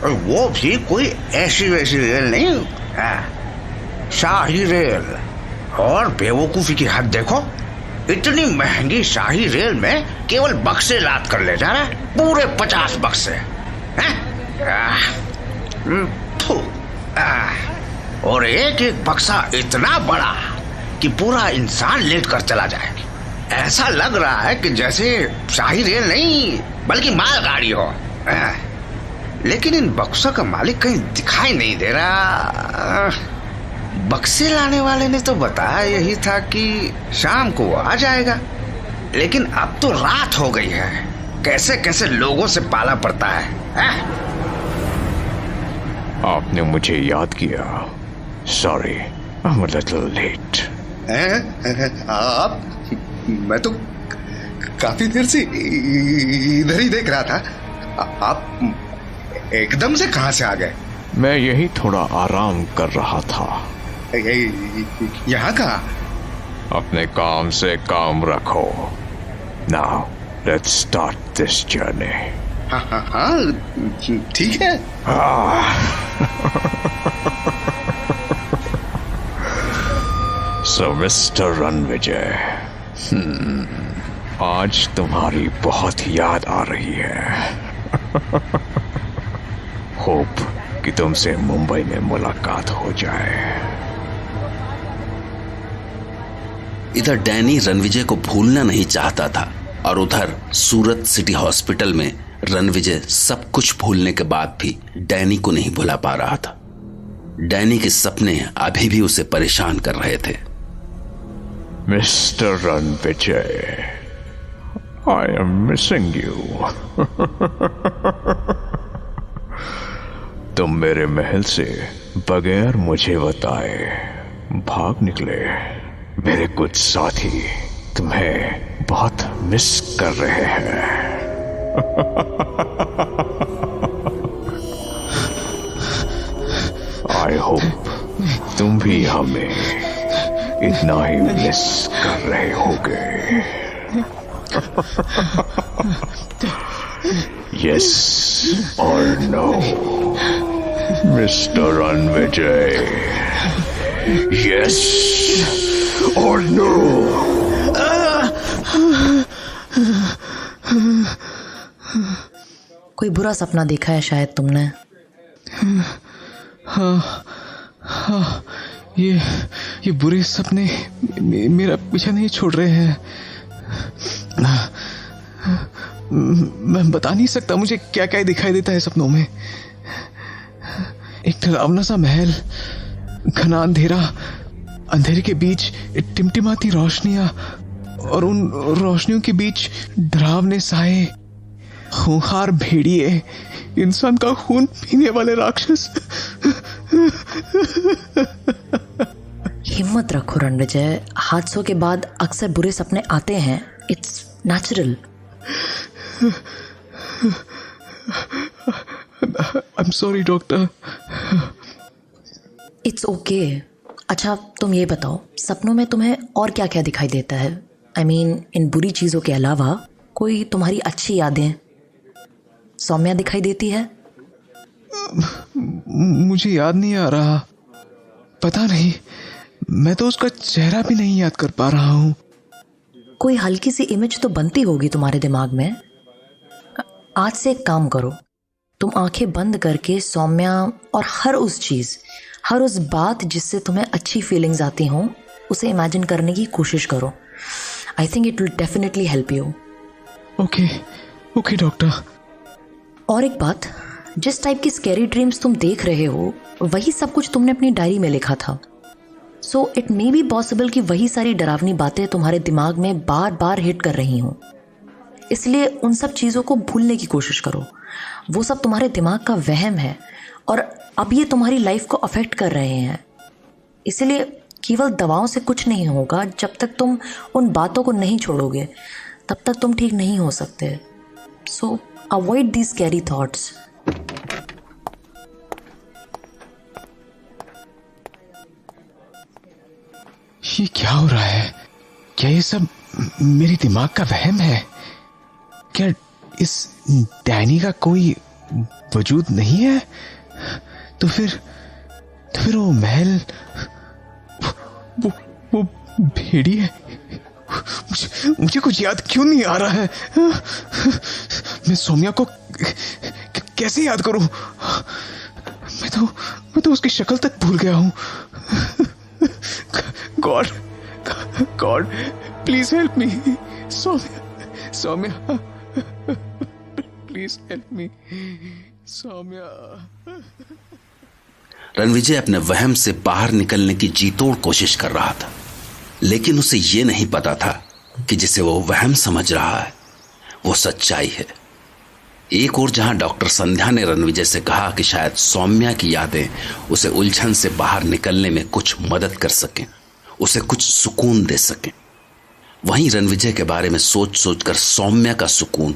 Speaker 7: और वो भी कोई ऐसी वैसी रेल नहीं, शाही रेल। और बेवकूफी की हद देखो, इतनी महंगी शाही रेल में केवल बक्से लाद कर ले जा रहा है, पूरे 50 बक्से हैं? और एक एक बक्सा इतना बड़ा कि पूरा इंसान लेट कर चला जाए। ऐसा लग रहा है कि जैसे शाही रेल नहीं बल्कि मालगाड़ी हो। लेकिन इन बक्सों का मालिक कहीं दिखाई नहीं दे रहा। बक्से लाने वाले ने तो बताया यही था कि शाम को वो आ जाएगा, लेकिन अब तो रात हो गई है। कैसे कैसे लोगों से पाला पड़ता है?
Speaker 3: आपने मुझे याद किया। Sorry, I am a little late.
Speaker 9: आप? मैं तो काफी देर से इधर ही देख रहा था। आप एकदम से कहां से आ गए?
Speaker 3: मैं यही थोड़ा आराम कर रहा था।
Speaker 9: यहाँ कहाँ?
Speaker 3: अपने काम से काम रखो। Now let's start this journey.
Speaker 9: हाँ, ठीक है।
Speaker 3: सो मिस्टर रणविजय, आज तुम्हारी बहुत याद आ रही है। होप कि तुमसे मुंबई में मुलाकात हो जाए।
Speaker 1: इधर डैनी रणविजय को भूलना नहीं चाहता था, और उधर सूरत सिटी हॉस्पिटल में रणविजय सब कुछ भूलने के बाद भी डैनी को नहीं भुला पा रहा था। डैनी के सपने अभी भी उसे परेशान कर रहे थे।
Speaker 3: Mister Ranvijay, I am missing you. तुम मेरे महल से बगैर मुझे बताए भाग निकले। मेरे कुछ साथी तुम्हें बहुत मिस कर रहे हैं। आई होप तुम भी हमें इतना ही मिस कर रहे होगे। यस और नो मिस्टर रणविजय? यस और नो?
Speaker 4: कोई बुरा सपना देखा है शायद तुमने।
Speaker 2: हाँ, ये बुरे सपने मेरा पीछा नहीं छोड़ रहे हैं। मैं बता नहीं सकता मुझे क्या क्या दिखाई देता है सपनों में। एक डरावना सा महल, घना अंधेरा, अंधेरे के बीच टिमटिमाती रोशनियां, और उन रोशनियों के बीच डरावने साए, खूंखार भेड़िए, इंसान का खून पीने वाले राक्षस।
Speaker 4: हिम्मत रखो रणविजय, हादसों के बाद अक्सर बुरे सपने आते हैं। It's natural.
Speaker 2: I am sorry doctor.
Speaker 4: It's okay. अच्छा तुम ये बताओ, सपनों में तुम्हें और क्या क्या दिखाई देता है? आई मीन इन बुरी चीज़ों के अलावा कोई तुम्हारी अच्छी यादें? सौम्या दिखाई देती है?
Speaker 2: मुझे याद नहीं आ रहा, पता नहीं, मैं तो उसका चेहरा भी नहीं याद कर पा रहा हूँ।
Speaker 4: कोई हल्की सी इमेज तो बनती होगी तुम्हारे दिमाग में। आज से एक काम करो, तुम आंखें बंद करके सौम्या और हर उस चीज़, हर उस बात जिससे तुम्हें अच्छी फीलिंग्स आती हों, उसे इमेजिन करने की कोशिश करो। I think it will definitely help you.
Speaker 2: Okay okay doctor.
Speaker 4: और एक बात, जिस टाइप की स्कैरी ड्रीम्स तुम देख रहे हो वही सब कुछ तुमने अपनी डायरी में लिखा था। So it may be possible कि वही सारी डरावनी बातें तुम्हारे दिमाग में बार बार हिट कर रही हों। इसलिए उन सब चीज़ों को भूलने की कोशिश करो। वो सब तुम्हारे दिमाग का वहम है और अब ये तुम्हारी लाइफ को अफेक्ट कर रहे हैं। इसलिए केवल दवाओं से कुछ नहीं होगा। जब तक तुम उन बातों को नहीं छोड़ोगे तब तक तुम ठीक नहीं हो सकते। सो अवॉइड दीज स्कैरी थॉट्स।
Speaker 2: ये क्या हो रहा है? क्या ये सब मेरे दिमाग का वहम है? क्या इस डैनी का कोई वजूद नहीं है? तो फिर वो महल, वो भेड़ी है। मुझे कुछ याद क्यों नहीं आ रहा है? मैं सौम्या को कैसे याद करूं? मैं तो उसकी शक्ल तक भूल गया हूं। God please help me. Soumya please help me Soumya.
Speaker 1: Ranvijay अपने वहम से बाहर निकलने की जीतोड़ कोशिश कर रहा था, लेकिन उसे यह नहीं पता था कि जिसे वो वहम समझ रहा है वो सच्चाई है। एक और जहां डॉक्टर संध्या ने रणविजय से कहा कि शायद सौम्या की यादें उसे उलझन से बाहर निकलने में कुछ मदद कर सकें, उसे कुछ सुकून दे सकें, वहीं रणविजय के बारे में सोच सोचकर सौम्या का सुकून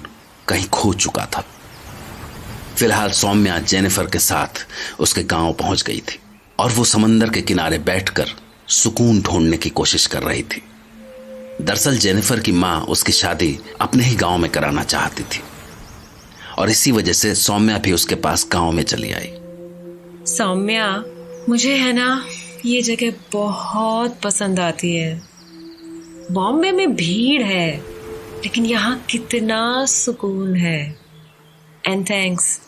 Speaker 1: कहीं खो चुका था। फिलहाल सौम्या जेनिफर के साथ उसके गांव पहुंच गई थी और वो समंदर के किनारे बैठकर सुकून ढूंढने की कोशिश कर रही थी। दरअसल जेनिफर की मां उसकी शादी अपने ही गांव में कराना चाहती थी और इसी वजह से सौम्या भी उसके पास गांव में चली आई।
Speaker 6: सौम्या, मुझे है ना ये जगह बहुत पसंद आती है। बॉम्बे में भीड़ है लेकिन यहाँ कितना सुकून है। एंड थैंक्स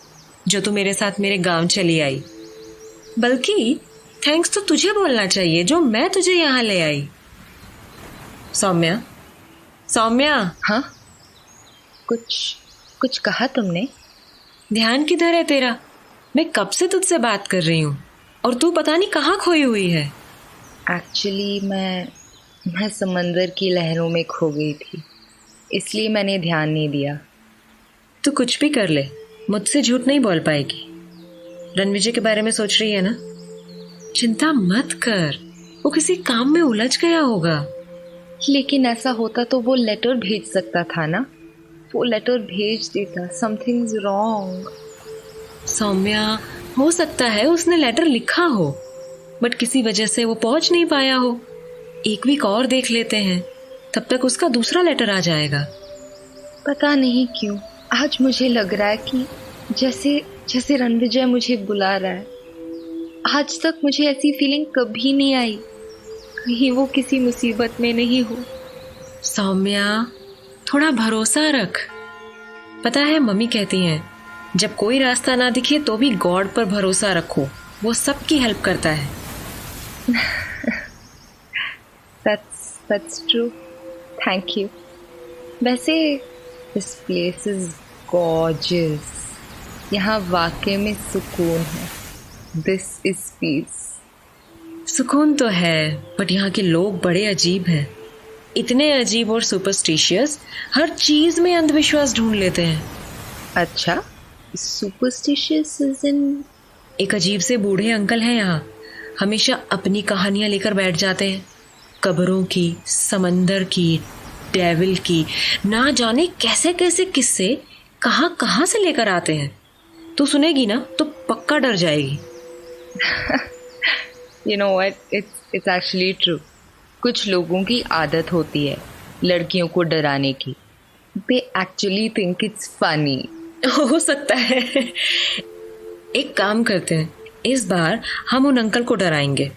Speaker 6: जो तू मेरे साथ मेरे गांव चली आई। बल्कि थैंक्स तो तुझे बोलना चाहिए जो मैं तुझे यहाँ ले आई। सौम्या।
Speaker 5: हाँ, कुछ कहा तुमने?
Speaker 6: ध्यान किधर है तेरा? मैं कब से तुझसे बात कर रही हूँ और तू पता नहीं कहाँ खोई हुई है।
Speaker 5: एक्चुअली मैं समंदर की लहरों में खो गई थी, इसलिए मैंने ध्यान नहीं दिया।
Speaker 6: तू कुछ भी कर ले, मुझसे झूठ नहीं बोल पाएगी। रणविजय के बारे में सोच रही है ना? चिंता मत कर, वो किसी काम में उलझ गया होगा।
Speaker 5: लेकिन ऐसा होता तो वो लेटर भेज सकता था ना। वो लेटर भेज देता। Somethings wrong.
Speaker 6: सौम्या, हो सकता है उसने लेटर लिखा हो बट किसी वजह से वो पहुंच नहीं पाया हो। एक वीक और देख लेते हैं, तब तक उसका दूसरा लेटर आ जाएगा।
Speaker 5: पता नहीं क्यों आज मुझे लग रहा है कि जैसे रणविजय मुझे बुला रहा है। आज तक मुझे ऐसी फीलिंग कभी नहीं आई, कहीं वो किसी मुसीबत में नहीं हो।
Speaker 6: सौम्या, थोड़ा भरोसा रख। पता है मम्मी कहती हैं जब कोई रास्ता ना दिखे तो भी गॉड पर भरोसा रखो, वो सबकी हेल्प करता है।
Speaker 5: That's true. Thank you. वैसे this place is gorgeous. यहाँ वाकई में सुकून है। This is peace.
Speaker 6: सुकून तो है बट यहाँ के लोग बड़े अजीब हैं। इतने अजीब और सुपरस्टिशियस, हर चीज में अंधविश्वास ढूंढ लेते हैं।
Speaker 5: अच्छा, सुपरस्टिशियस इज इन?
Speaker 6: एक अजीब से बूढ़े अंकल हैं यहाँ, हमेशा अपनी कहानियां लेकर बैठ जाते हैं। कब्रों की, समंदर की, डेविल की, ना जाने कैसे कैसे किस्से कहाँ कहाँ से लेकर आते हैं। तू सुनेगी ना तो पक्का डर जाएगी।
Speaker 5: You know what? It's actually true. कुछ लोगों की आदत होती है लड़कियों को डराने की। They actually think it's funny.
Speaker 6: हो सकता है। एक काम करते हैं, इस बार हम उन अंकल को डराएंगे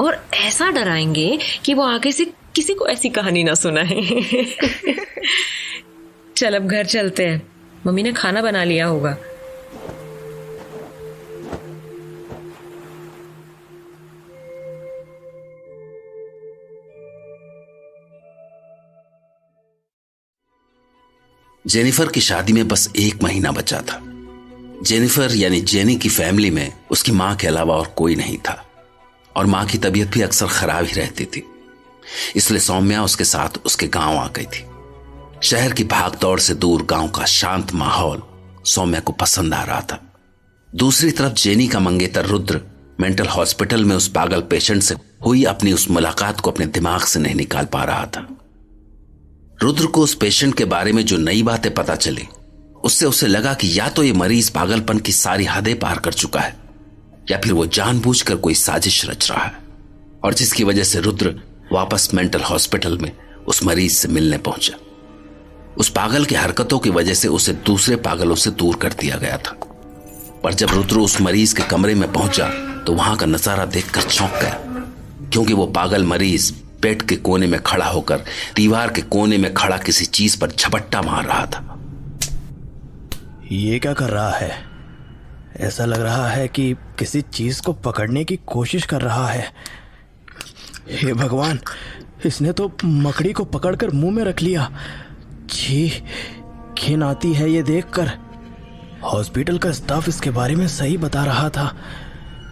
Speaker 6: और ऐसा डराएंगे कि वो आगे से किसी को ऐसी कहानी ना सुनाए। चल अब घर चलते हैं, मम्मी ने खाना बना लिया होगा।
Speaker 1: जेनिफर की शादी में बस 1 महीना बचा था। जेनिफर यानी जेनी की फैमिली में उसकी मां के अलावा और कोई नहीं था और मां की तबीयत भी अक्सर खराब ही रहती थी। इसलिए सौम्या उसके साथ उसके गांव आ गई थी। शहर की भागदौड़ से दूर गांव का शांत माहौल सौम्या को पसंद आ रहा था। दूसरी तरफ जेनी का मंगेतर रुद्र मेंटल हॉस्पिटल में उस पागल पेशेंट से हुई अपनी उस मुलाकात को अपने दिमाग से नहीं निकाल पा रहा था। रुद्र को उस पेशेंट के बारे में जो नई बातें पता चली उससे उसे लगा कि या तो ये मरीज पागलपन की सारी हदें पार कर चुका है या फिर वो जानबूझकर कोई साजिश रच रहा है, और जिसकी वजह से रुद्र वापस मेंटल हॉस्पिटल में उस मरीज से मिलने पहुंचा। उस पागल की हरकतों की वजह से उसे दूसरे पागलों से दूर कर दिया गया था। पर जब रुद्र उस मरीज के कमरे में पहुंचा तो वहां का नजारा देखकर चौंक गया, क्योंकि वो पागल मरीज बेड के कोने में खड़ा होकर दीवार के कोने में खड़ा किसी चीज पर झपट्टा मार रहा था।
Speaker 8: ये क्या कर रहा है? ऐसा लग रहा है कि किसी चीज को पकड़ने की कोशिश कर रहा है। हे भगवान, इसने तो मकड़ी को पकड़कर मुंह में रख लिया। छी, घिन आती है ये देखकर। हॉस्पिटल का स्टाफ इसके बारे में सही बता रहा था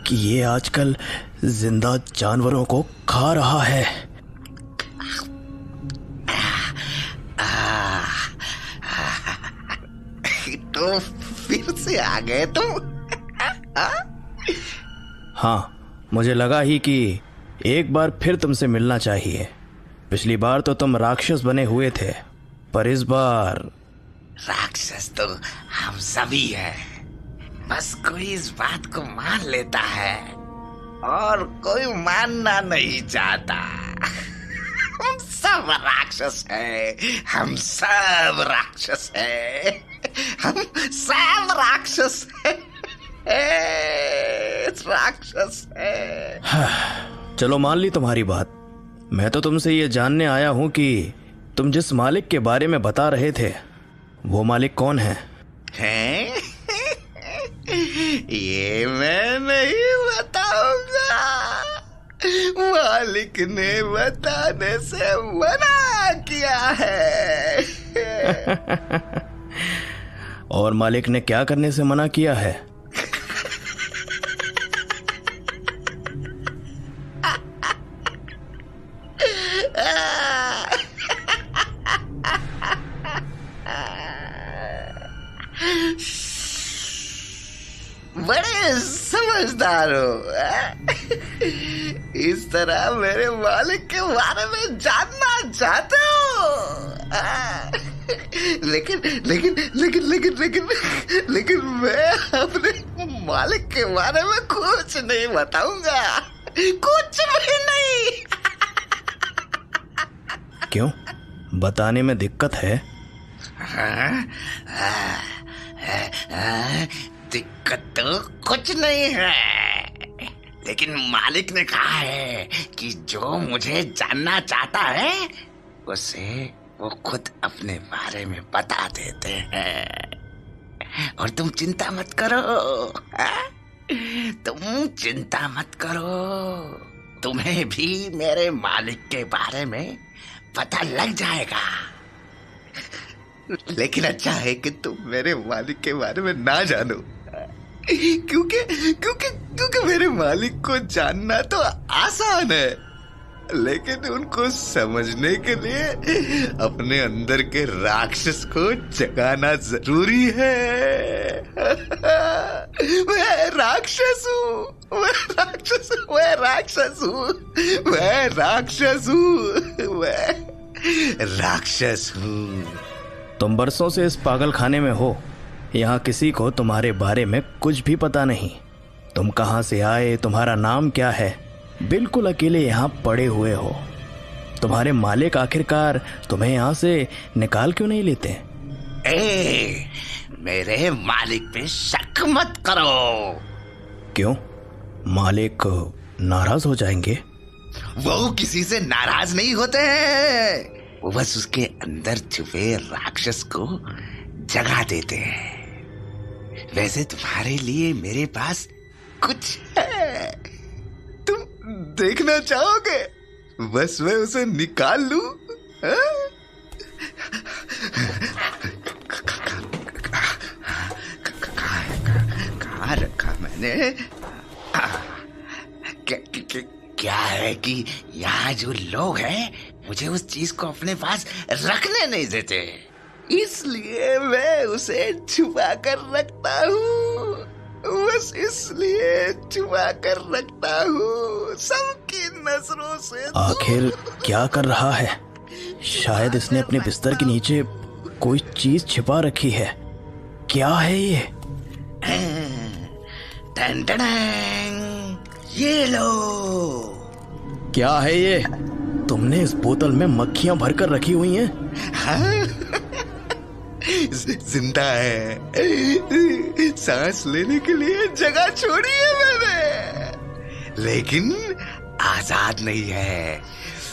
Speaker 8: कि ये आजकल जिंदा जानवरों को खा रहा है।
Speaker 7: तो फिर से आ गए तुम?
Speaker 8: हाँ, मुझे लगा ही कि एक बार फिर तुमसे मिलना चाहिए। पिछली बार तो तुम राक्षस बने हुए थे, पर इस बार
Speaker 7: राक्षस तो हम सभी हैं। बस कोई इस बात को मान लेता है और कोई मानना नहीं चाहता। हम सब राक्षस हैं, हम सब राक्षस हैं, हम सब राक्षस हैं, राक्षस हैं।
Speaker 8: चलो मान ली तुम्हारी बात। मैं तो तुमसे ये जानने आया हूं कि तुम जिस मालिक के बारे में बता रहे थे वो मालिक कौन है?
Speaker 7: हैं? ये मैं नहीं बताऊंगा। मालिक ने बताने से मना किया है।
Speaker 8: और मालिक ने क्या करने से मना किया है?
Speaker 7: बड़े समझदार हो। इस तरह मेरे मालिक के बारे में जानना चाहते हो? लेकिन लेकिन लेकिन लेकिन लेकिन लेकिन मैं अपने मालिक के बारे में कुछ नहीं बताऊंगा, कुछ भी नहीं।
Speaker 8: क्यों? बताने में दिक्कत है?
Speaker 7: दिक्कत तो कुछ नहीं है, लेकिन मालिक ने कहा है कि जो मुझे जानना चाहता है उसे वो खुद अपने बारे में बता देते हैं। और तुम चिंता मत करो, तुम चिंता मत करो, तुम्हें भी मेरे मालिक के बारे में पता लग जाएगा। लेकिन अच्छा है कि तुम मेरे मालिक के बारे में ना जानो, क्योंकि क्योंकि क्योंकि मेरे मालिक को जानना तो आसान है, लेकिन उनको समझने के लिए अपने अंदर के राक्षस को जगाना जरूरी है। मैं राक्षस हूँ, मैं राक्षस हूँ, मैं राक्षस हूँ, मैं राक्षस हूँ, मैं राक्षस हूँ।
Speaker 8: तुम बरसों से इस पागल खाने में हो, यहाँ किसी को तुम्हारे बारे में कुछ भी पता नहीं। तुम कहाँ से आए, तुम्हारा नाम क्या है, बिल्कुल अकेले यहाँ पड़े हुए हो। तुम्हारे मालिक आखिरकार तुम्हें यहाँ से निकाल क्यों नहीं लेते?
Speaker 7: मेरे मालिक पे शक मत करो।
Speaker 8: क्यों? मालिक नाराज हो जाएंगे?
Speaker 7: वो किसी से नाराज नहीं होते हैं, वो बस उसके अंदर छुपे राक्षस को जगा देते हैं। वैसे तुम्हारे लिए मेरे पास कुछ है, तुम देखना चाहोगे? बस मैं उसे निकाल लूं? कहाँ रखा मैंने? क्या है कि यहाँ जो लोग हैं मुझे उस चीज को अपने पास रखने नहीं देते, इसलिए मैं उसे छुपा कर रखता हूँ। बस इसलिए छुपा कर रखता हूँ, सबकी नजरों से।
Speaker 8: आखिर क्या कर रहा है? शायद इसने अपने बिस्तर के नीचे कोई चीज छिपा रखी है। क्या है ये?
Speaker 7: टन टन, ये लो।
Speaker 8: क्या है ये? तुमने इस बोतल में मक्खियां भरकर रखी हुई हैं?
Speaker 7: हाँ? जिंदा है, सांस लेने के लिए जगह छोड़ी है मैंने, लेकिन आजाद नहीं है।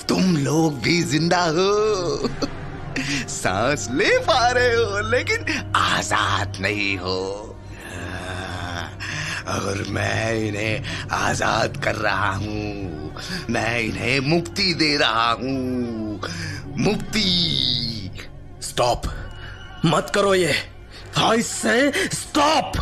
Speaker 7: तुम लोग भी जिंदा हो, सांस ले पा रहे हो, लेकिन आजाद नहीं हो। और मैं इन्हें आजाद कर रहा हूँ, मैं इन्हें मुक्ति दे रहा हूँ, मुक्ति।
Speaker 8: स्टॉप, मत करो ये। आई से स्टॉप।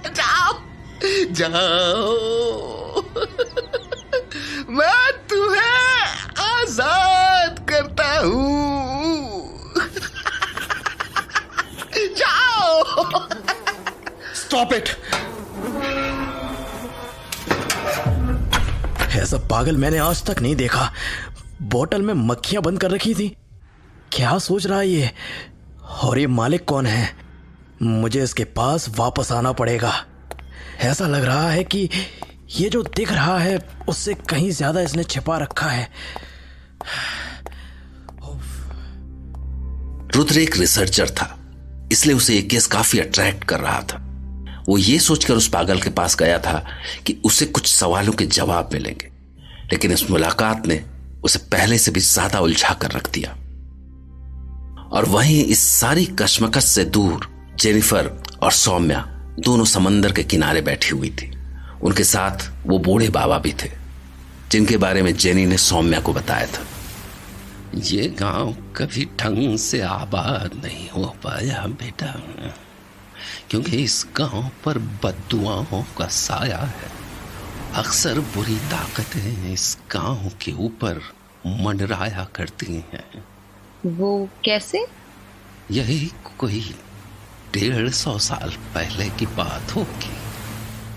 Speaker 7: जाओ जाओ, मैं तुम्हें आजाद करता हूँ। जाओ।
Speaker 8: Stop it. ऐसा पागल मैंने आज तक नहीं देखा। बोतल में मक्खियां बंद कर रखी थी। क्या सोच रहा है ये? और ये मालिक कौन है? मुझे इसके पास वापस आना पड़ेगा। ऐसा लग रहा है कि ये जो दिख रहा है उससे कहीं ज्यादा इसने छिपा रखा है।
Speaker 1: रुद्र एक रिसर्चर था, इसलिए उसे ये केस काफी अट्रैक्ट कर रहा था। वो ये सोचकर उस पागल के पास गया था कि उसे कुछ सवालों के जवाब मिलेंगे, लेकिन इस मुलाकात ने उसे पहले से भी ज्यादा उलझा कर रख दिया। और वहीं इस सारी कश्मकश से दूर जेनिफर और सौम्या दोनों समंदर के किनारे बैठी हुई थी। उनके साथ वो बूढ़े बाबा भी थे, जिनके बारे में जेनी ने सौम्या को बताया था।
Speaker 10: ये गांव कभी ढंग से आबाद नहीं हो पाया बेटा, क्योंकि इस गांव पर बद्दुआओं का साया है। अक्सर बुरी ताकतें इस गांव के ऊपर मंडराया करती हैं।
Speaker 5: वो कैसे?
Speaker 10: यही कोई 150 साल पहले की बात होगी।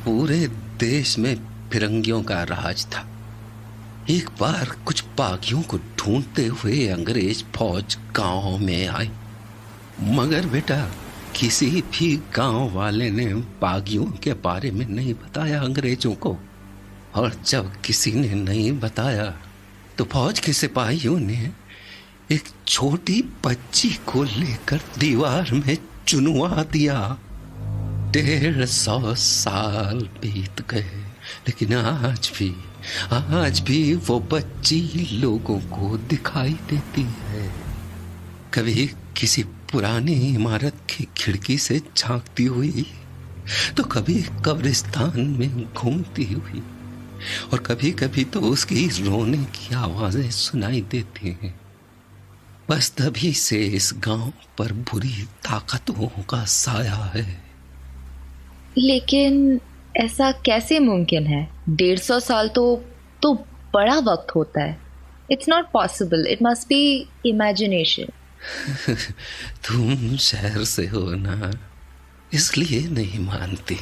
Speaker 10: पूरे देश में फिरंगियों का राज था। एक बार कुछ बागियों को ढूंढते हुए अंग्रेज फौज गांव में आई, मगर बेटा किसी भी गांव वाले ने बागियों के बारे में नहीं बताया अंग्रेजों को। और जब किसी ने नहीं बताया तो फौज के सिपाहियों ने एक छोटी बच्ची को लेकर दीवार में चुनवा दिया। 150 साल बीत गए, लेकिन आज भी वो बच्ची लोगों को दिखाई देती है। कभी किसी पुरानी इमारत की खिड़की से झांकती हुई, तो कभी कब्रिस्तान में घूमती हुई, और कभी कभी तो उसकी रोने की आवाजें सुनाई देती हैं। बस तभी से इस गांव पर बुरी ताकतों का साया है।
Speaker 5: लेकिन ऐसा कैसे मुमकिन है? 150 साल तो बड़ा वक्त होता है। It's not possible, it must be imagination.
Speaker 10: तुम शहर से हो ना, इसलिए नहीं मानती,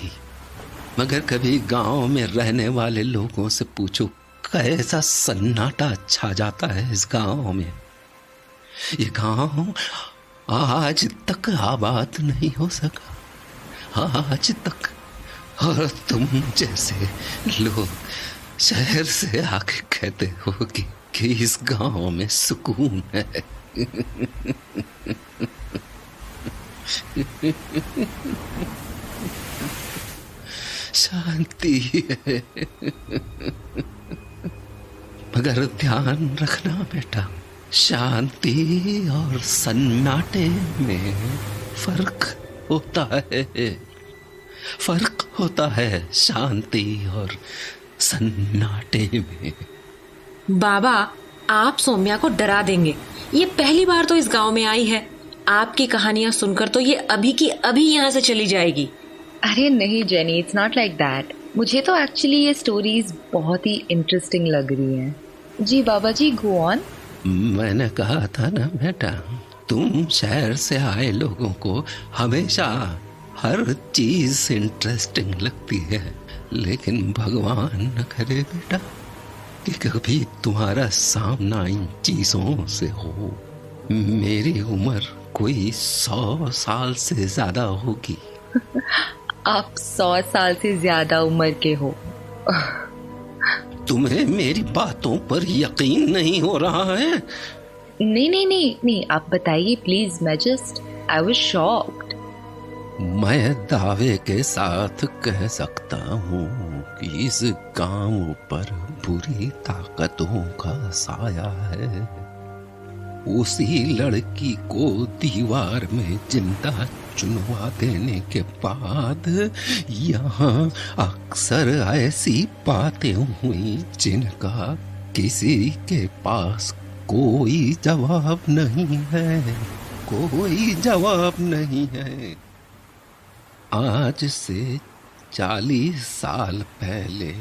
Speaker 10: मगर कभी गांव में रहने वाले लोगों से पूछो, कैसा सन्नाटा छा जाता है इस गांव में। ये गांव आज तक आबाद नहीं हो सका, आज तक। और तुम जैसे लोग शहर से आके कहते हो कि इस गांव में सुकून है। शांति है। मगर ध्यान रखना बेटा, शांति और सन्नाटे में फर्क होता है, फर्क होता है शांति और सन्नाटे में।
Speaker 6: बाबा, आप सौम्या को डरा देंगे। ये पहली बार तो इस गांव में आई है। आपकी कहानियां सुनकर तो ये अभी की अभी यहाँ से चली जाएगी।
Speaker 5: अरे नहीं jenny, it's not like that. मुझे तो एक्चुअली ये स्टोरीज बहुत ही इंटरेस्टिंग लग रही हैं। जी बाबा जी, गो ऑन।
Speaker 10: मैंने कहा था ना बेटा, तुम शहर से आए लोगों को हमेशा हर चीज इंटरेस्टिंग लगती है, लेकिन भगवान न करे बेटा कि कभी तुम्हारा सामना इन चीजों से हो। मेरी उम्र कोई 100 साल से ज्यादा होगी।
Speaker 5: आप 100 साल से ज्यादा उम्र के हो।
Speaker 10: तुम्हें मेरी बातों पर यकीन नहीं हो रहा है?
Speaker 5: नहीं, आप बताइए प्लीज। मैं आई वाज शॉक्ड।
Speaker 10: मैं दावे के साथ कह सकता हूँ कि इस गांव पर बुरी ताकतों का साया है। उसी लड़की को दीवार में जिंदा चुनवा देने के बाद यहाँ अक्सर ऐसी बातें हुई जिनका किसी के पास कोई जवाब नहीं है, कोई जवाब नहीं है। आज से 40 साल पहले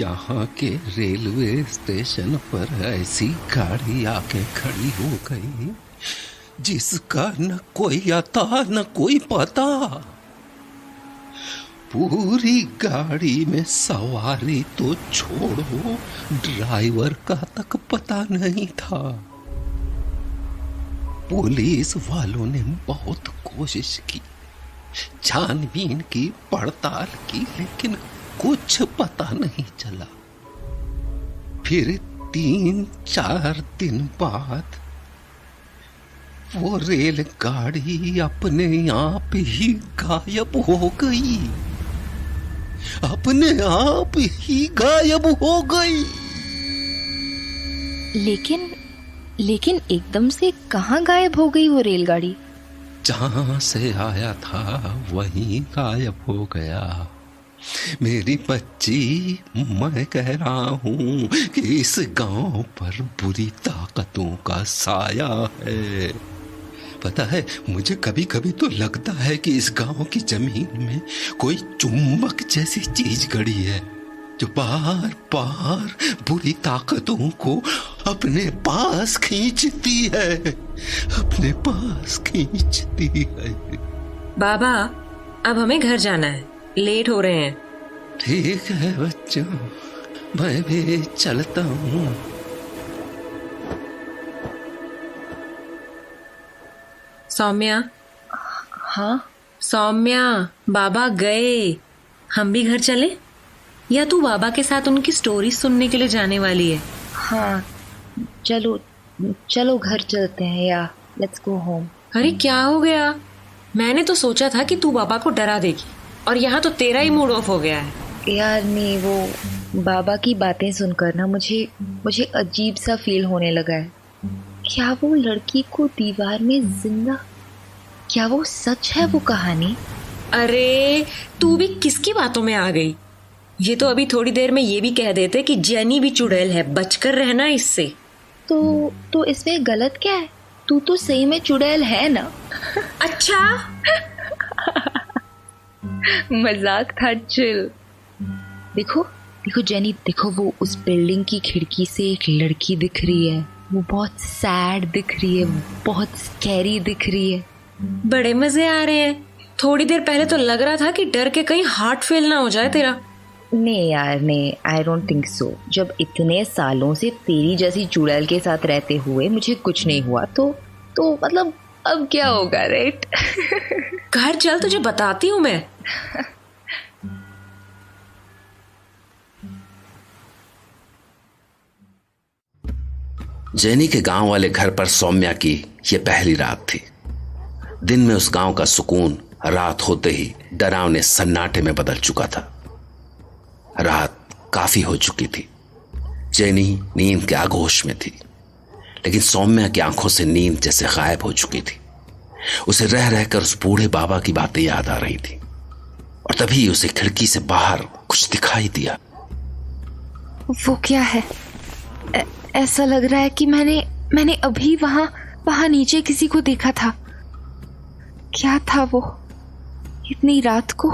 Speaker 10: यहाँ के रेलवे स्टेशन पर ऐसी गाड़ी आके खड़ी हो गई जिसका न कोई आता न कोई पता। पूरी गाड़ी में सवारी तो छोड़ो, ड्राइवर का तक पता नहीं था। पुलिस वालों ने बहुत कोशिश की, छानबीन की, पड़ताल की, लेकिन कुछ पता नहीं चला। फिर 3-4 दिन बाद वो रेलगाड़ी अपने आप ही गायब हो गई, अपने आप ही गायब हो गई।
Speaker 5: लेकिन एकदम से कहाँ गायब हो गई वो रेलगाड़ी?
Speaker 10: जहां से आया था वहीं गायब हो गया। मेरी बच्ची, मैं कह रहा हूँ कि इस गांव पर बुरी ताकतों का साया है। पता है, मुझे कभी कभी तो लगता है कि इस गांव की जमीन में कोई चुंबक जैसी चीज गड़ी है जो बार बार बुरी ताकतों को अपने पास खींचती है, अपने पास खींचती है।
Speaker 6: बाबा, अब हमें घर जाना है, लेट हो रहे हैं।
Speaker 10: ठीक है बच्चों, मैं भी चलता हूँ।
Speaker 6: सौम्या।
Speaker 5: हाँ
Speaker 6: सौम्या, बाबा गए, हम भी घर चले? या तू बाबा के साथ उनकी स्टोरी सुनने के लिए जाने वाली है?
Speaker 5: हाँ, चलो घर चलते हैं, या लेट्स गो होम।
Speaker 6: अरे क्या हो गया? मैंने तो सोचा था कि तू बाबा को डरा देगी, और यहाँ तो तेरा ही मूड ऑफ हो गया है।
Speaker 5: यार नहीं, वो बाबा की बातें सुनकर ना मुझे अजीब सा फील होने लगा है। क्या वो लड़की को दीवार में जिंदा, क्या वो सच है वो कहानी?
Speaker 6: अरे तू भी किसकी बातों में आ गई? ये तो अभी थोड़ी देर में ये भी कह देते कि जेनी भी चुड़ैल है, बचकर रहना इससे।
Speaker 5: तो इसमें गलत क्या है? तू तो सही में चुड़ैल है ना?
Speaker 6: अच्छा
Speaker 5: मजाक था, चिल। देखो जेनी, देखो वो उस बिल्डिंग की खिड़की से एक लड़की दिख रही है। वो बहुत सैड दिख रही है, बहुत स्कैरी दिख रही है।
Speaker 6: बड़े मजे आ रहे हैं। थोड़ी देर पहले तो लग रहा था कि डर के कहीं हार्ट फेल ना हो जाए तेरा।
Speaker 5: नहीं यार, नहीं, आई डोंट थिंक सो। जब इतने सालों से तेरी जैसी चुड़ैल के साथ रहते हुए मुझे कुछ नहीं हुआ तो मतलब अब क्या होगा, राइट?
Speaker 6: घर चल, तुझे बताती हूँ मैं।
Speaker 1: जेनी के गांव वाले घर पर सौम्या की यह पहली रात थी। दिन में उस गांव का सुकून रात होते ही डरावने सन्नाटे में बदल चुका था। रात काफी हो चुकी थी। जेनी नींद के आगोश में थी, लेकिन सौम्या की आंखों से नींद जैसे गायब हो चुकी थी। उसे रह रहकर उस बूढ़े बाबा की बातें याद आ रही थी, और तभी उसे खिड़की से बाहर कुछ दिखाई दिया।
Speaker 5: वो क्या है? ऐसा लग रहा है कि मैंने अभी वहां नीचे किसी को देखा था। क्या था वो इतनी रात को?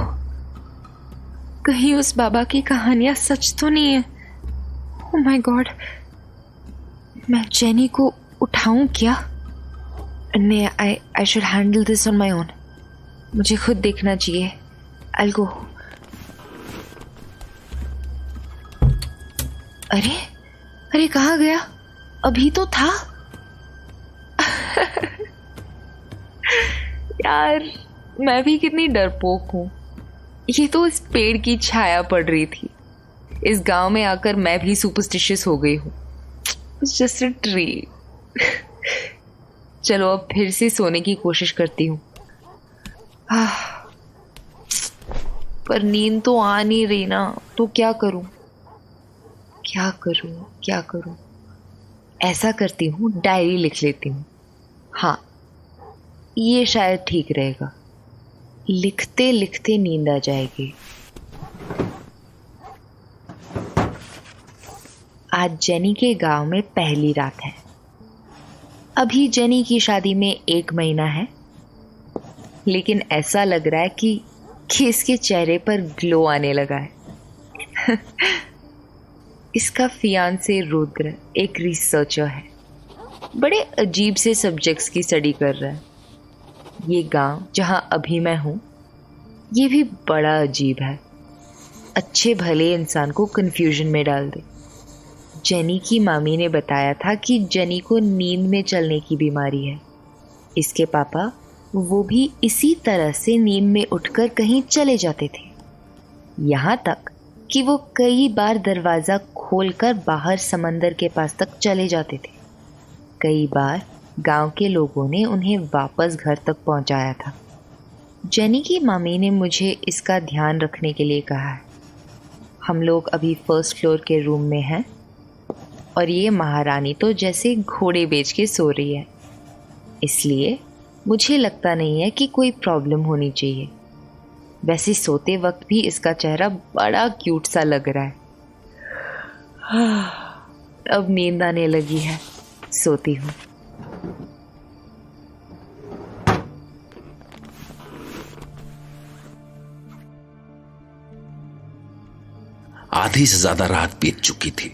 Speaker 5: कहीं उस बाबा की कहानियां सच तो नहीं है? ओह माय गॉड, मैं जेनी को उठाऊं क्या? नहीं, I should handle this on my own. मुझे खुद देखना चाहिए। I'll go। अरे कहाँ गया? अभी तो था। यार, मैं भी कितनी डरपोक हूँ। ये तो इस पेड़ की छाया पड़ रही थी। इस गांव में आकर मैं भी सुपरस्टिशियस हो गई हूँ। It's just a tree। चलो अब फिर से सोने की कोशिश करती हूँ। पर नींद तो आ नहीं रही ना, तो क्या करूँ? ऐसा करती हूँ, डायरी लिख लेती हूँ। हाँ, ये शायद ठीक रहेगा। लिखते लिखते नींद आ जाएगी। आज जेनी के गांव में पहली रात है। अभी जेनी की शादी में 1 महीना है, लेकिन ऐसा लग रहा है कि इसके चेहरे पर ग्लो आने लगा है। इसका फियांसे रुद्र एक रिसर्चर है, बड़े अजीब से सब्जेक्ट्स की स्टडी कर रहा है। ये गांव जहां अभी मैं हूं, ये भी बड़ा अजीब है। अच्छे भले इंसान को कंफ्यूजन में डाल दे। जेनी की मामी ने बताया था कि जेनी को नींद में चलने की बीमारी है। इसके पापा वो भी इसी तरह से नींद में उठकर कहीं चले जाते थे। यहाँ तक कि वो कई बार दरवाज़ा खोलकर बाहर समंदर के पास तक चले जाते थे। कई बार गांव के लोगों ने उन्हें वापस घर तक पहुंचाया था। जेनी की मामी ने मुझे इसका ध्यान रखने के लिए कहा है। हम लोग अभी 1st फ्लोर के रूम में हैं, और ये महारानी तो जैसे घोड़े बेच के सो रही है। इसलिए मुझे लगता नहीं है कि कोई प्रॉब्लम होनी चाहिए। वैसे सोते वक्त भी इसका चेहरा बड़ा क्यूट सा लग रहा है। अब नींद आने लगी है, सोती हूँ।
Speaker 1: आधी से ज्यादा रात बीत चुकी थी,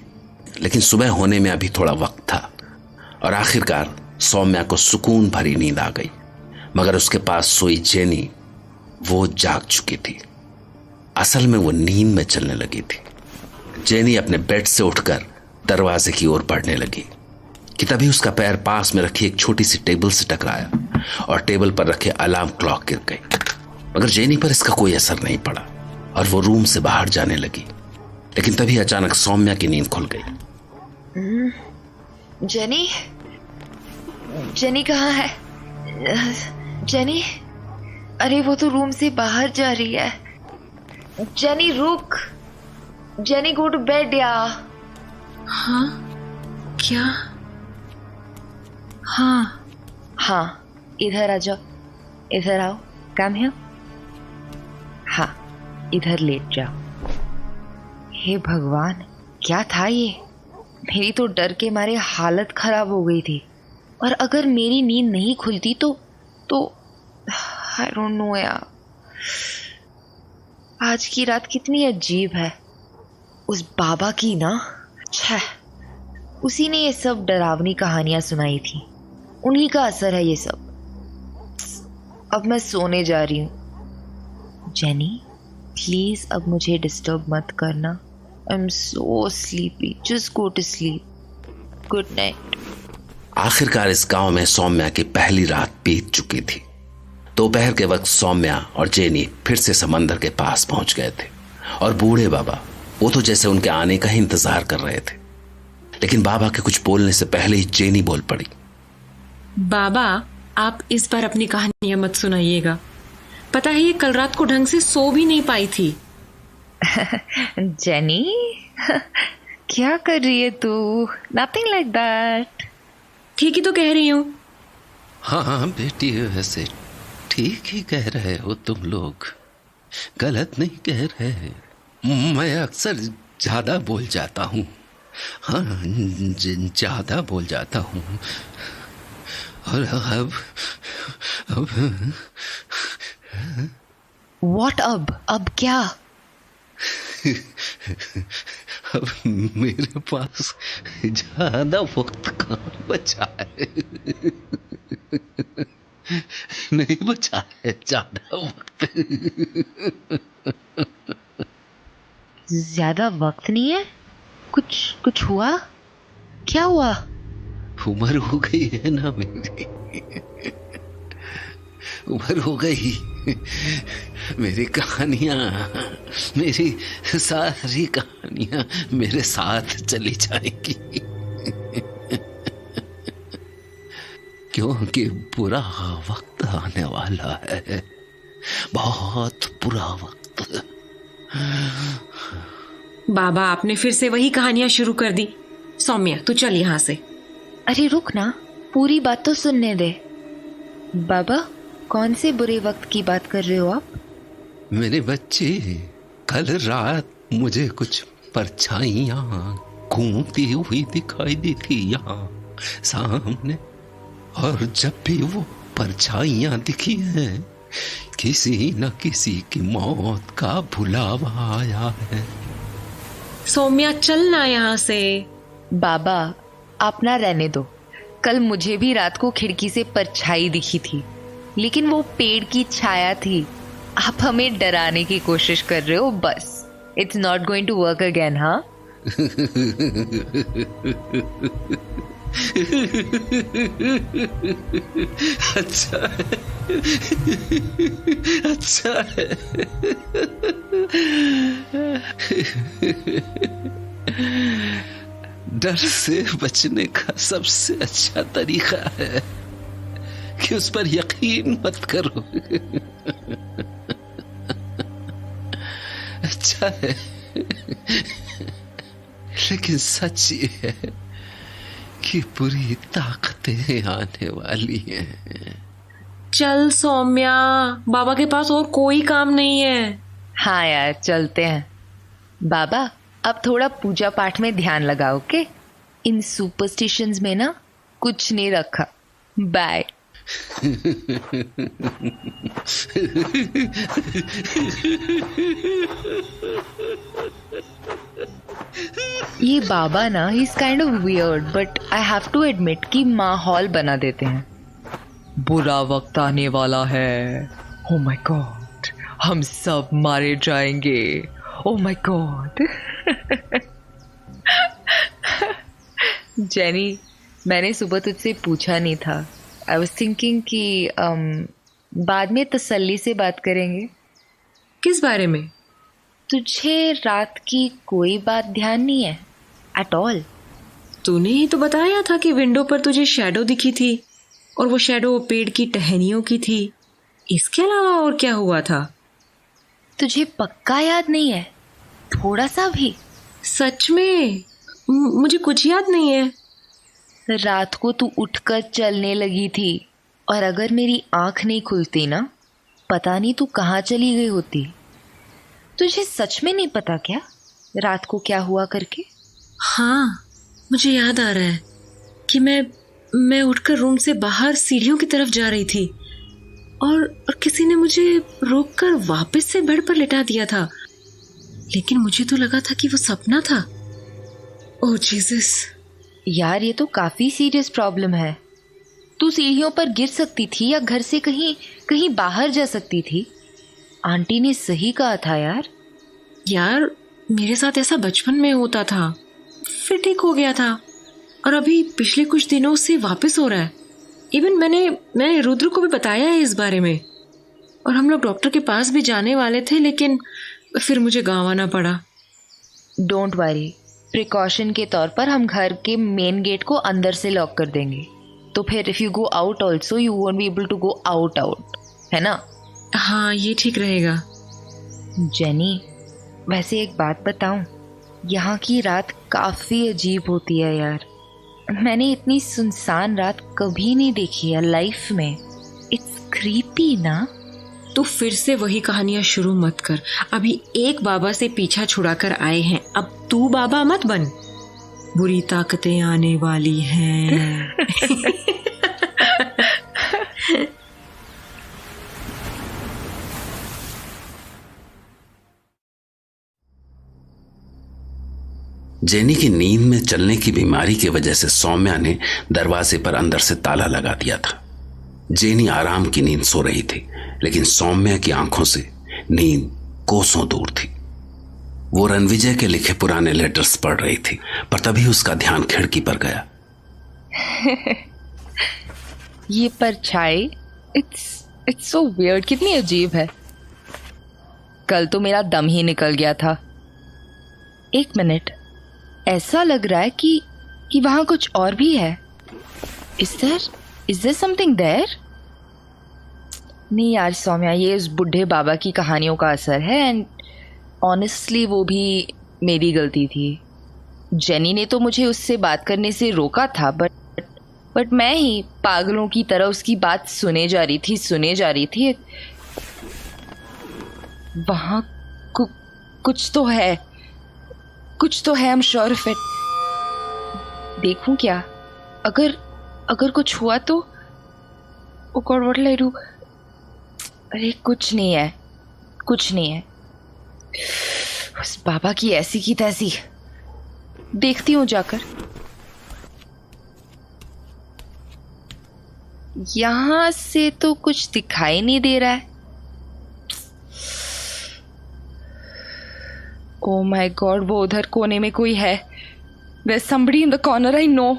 Speaker 1: लेकिन सुबह होने में अभी थोड़ा वक्त था, और आखिरकार सौम्या को सुकून भरी नींद आ गई। मगर उसके पास सोई जेनी, वो जाग चुकी थी। असल में वो नींद में चलने लगी थी। जेनी अपने बेड से उठकर दरवाजे की ओर बढ़ने लगी कि तभी उसका पैर पास में रखी एक छोटी सी टेबल से टकराया, और टेबल पर रखे अलार्म क्लॉक गिर गई। मगर जेनी पर इसका कोई असर नहीं पड़ा, और वो रूम से बाहर जाने लगी। लेकिन तभी अचानक सौम्या की नींद खुल गई।
Speaker 5: जेनी कहाँ है? जेनी, अरे वो तो रूम से बाहर जा रही है। जेनी रुक, जेनी गो टू बेड यार।
Speaker 6: हाँ क्या?
Speaker 5: हाँ, इधर आ जाओ, इधर आओ, कम हियर। हाँ, इधर लेट जाओ। हे भगवान, क्या था ये? मेरी तो डर के मारे हालत खराब हो गई थी, और अगर मेरी नींद नहीं खुलती तो आई डोंट नो यार। आज की रात कितनी अजीब है। उस बाबा की ना, छह, उसी ने ये सब डरावनी कहानियां सुनाई थी। उन्हीं का असर है ये सब। अब मैं सोने जा रही हूँ। जेनी, प्लीज अब मुझे डिस्टर्ब मत करना। I am so sleepy, just go to sleep. Good night.
Speaker 1: आखिरकार इस गांव में सौम्या की पहली रात बीत चुकी थी। दोपहर के वक्त सौम्या और जेनी फिर से समंदर के पास पहुंच गए थे और बूढ़े बाबा वो तो जैसे उनके आने का ही इंतजार कर रहे थे। लेकिन बाबा के कुछ बोलने से पहले ही जेनी बोल पड़ी।
Speaker 6: बाबा, आप इस बार अपनी कहानियां मत सुनाइएगा। पता है ये कल रात को ढंग से सो भी नहीं पाई थी।
Speaker 5: जेनी, क्या कर रही है तू? Nothing like that.
Speaker 6: ठीक ही तो कह रही हूँ।
Speaker 10: हाँ बेटी, वैसे ठीक ही कह रहे हो तुम लोग, गलत नहीं कह रहे। मैं अक्सर ज्यादा बोल जाता हूँ। हाँ, ज्यादा बोल जाता हूँ। और अब
Speaker 5: What अब क्या?
Speaker 10: अब मेरे पास ज्यादा वक्त कहाँ बचा है। नहीं बचा है ज्यादा वक्त।
Speaker 5: ज्यादा वक्त नहीं है? कुछ हुआ? क्या हुआ?
Speaker 10: उम्र हो गई है ना मेरी, उम्र हो गई। मेरी कहानियां, मेरी सारी कहानियां मेरे साथ चली जाएंगी, क्योंकि बुरा वक्त आने वाला है, बहुत बुरा वक्त।
Speaker 6: बाबा, आपने फिर से वही कहानियां शुरू कर दी। सौम्या, तू चल यहाँ से।
Speaker 5: अरे रुक ना, पूरी बात तो सुनने दे। बाबा, कौन से बुरे वक्त की बात कर रहे हो आप?
Speaker 10: मेरे बच्चे, कल रात मुझे कुछ परछाइयां घूमती हुई दिखाई दी थी यहाँ सामने, और जब भी वो परछाइयां दिखी हैं, किसी न किसी की मौत का बुलावा आया है।
Speaker 6: सौम्या, चल ना यहाँ से।
Speaker 5: बाबा, आप ना रहने दो। कल मुझे भी रात को खिड़की से परछाई दिखी थी, लेकिन वो पेड़ की छाया थी। आप हमें डराने की कोशिश कर रहे हो बस। It's not going to work again. हाँ,
Speaker 10: अच्छा है, अच्छा है। डर से बचने का सबसे अच्छा तरीका है कि उस पर यकीन मत करो। अच्छा है, लेकिन सच ये है कि बुरी ताकतें आने वाली हैं।
Speaker 6: चल सौम्या, बाबा के पास और कोई काम नहीं है।
Speaker 5: हाँ यार, चलते हैं। बाबा, अब थोड़ा पूजा पाठ में ध्यान लगाओ के। इन सुपरस्टिशंस में ना कुछ नहीं रखा। बाय। ये बाबा ना, he is kind of weird, but I have to admit कि माहौल बना देते हैं। बुरा वक्त आने वाला है। ओह माय गॉड, हम सब मारे जाएंगे। Oh my God. जेनी, मैंने सुबह तुझसे पूछा नहीं था। आई वाज थिंकिंग कि बाद में तसल्ली से बात करेंगे।
Speaker 6: किस बारे में?
Speaker 5: तुझे रात की कोई बात ध्यान नहीं है एट ऑल?
Speaker 6: तूने ही तो बताया था कि विंडो पर तुझे शैडो दिखी थी, और वो शैडो पेड़ की टहनियों की थी। इसके अलावा और क्या हुआ था?
Speaker 5: तुझे पक्का याद नहीं है? थोड़ा सा भी?
Speaker 6: सच में मुझे कुछ याद नहीं है।
Speaker 5: रात को तू उठकर चलने लगी थी, और अगर मेरी आंख नहीं खुलती ना, पता नहीं तू कहाँ चली गई होती। तुझे सच में नहीं पता क्या रात को क्या हुआ करके?
Speaker 6: हाँ, मुझे याद आ रहा है कि मैं उठकर रूम से बाहर सीढ़ियों की तरफ जा रही थी, और किसी ने मुझे रोककर वापस से बेड पर लिटा दिया था। लेकिन मुझे तो लगा था कि वो सपना था। ओह जीसस
Speaker 5: यार, ये तो काफी सीरियस प्रॉब्लम है। तू सीढ़ियों पर गिर सकती थी या घर से कहीं बाहर जा सकती थी। आंटी ने सही कहा था यार।
Speaker 6: यार मेरे साथ ऐसा बचपन में होता था, फिर ठीक हो गया था, और अभी पिछले कुछ दिनों से वापस हो रहा है। इवन मैंने रुद्र को भी बताया है इस बारे में, और हम लोग डॉक्टर के पास भी जाने वाले थे, लेकिन फिर मुझे गाँव आना पड़ा।
Speaker 5: डोंट वरी, प्रिकॉशन के तौर पर हम घर के मेन गेट को अंदर से लॉक कर देंगे, तो फिर if you go out also you won't be able to go out, है ना?
Speaker 6: हाँ ये ठीक रहेगा।
Speaker 5: जेनी, वैसे एक बात बताऊं, यहाँ की रात काफी अजीब होती है यार। मैंने इतनी सुनसान रात कभी नहीं देखी है लाइफ में। इट्स क्रीपी ना।
Speaker 6: तो फिर से वही कहानियां शुरू मत कर। अभी एक बाबा से पीछा छुड़ा कर आए हैं, अब तू बाबा मत बन। बुरी ताकतें आने वाली हैं।
Speaker 1: जेनी की नींद में चलने की बीमारी की वजह से सौम्या ने दरवाजे पर अंदर से ताला लगा दिया था। जेनी आराम की नींद सो रही थी, लेकिन सौम्या की आंखों से नींद कोसों दूर थी। वो रणविजय के लिखे पुराने लेटर्स पढ़ रही थी, पर तभी उसका ध्यान खिड़की पर गया।
Speaker 5: ये परछाई, इट्स सो वियर्ड, कितनी अजीब है। कल तो मेरा दम ही निकल गया था। एक मिनट, ऐसा लग रहा है कि वहां कुछ और भी है। Is there something there? नहीं यार सौम्या, ये उस बुढ़े बाबा की कहानियों का असर है, एंड ऑनेस्टली वो भी मेरी गलती थी। जेनी ने तो मुझे उससे बात करने से रोका था, बट मैं ही पागलों की तरह उसकी बात सुने जा रही थी। वहां कुछ तो है, I am sure of it. देखूं क्या? अगर कुछ हुआ तो? Oh God, what will I do? अरे कुछ नहीं है। उस बाबा की ऐसी की तैसी। देखती हूँ जाकर। यहां से तो कुछ दिखाई नहीं दे रहा है। ओ माय गॉड, वो उधर कोने में कोई है। There's somebody in the corner, I know.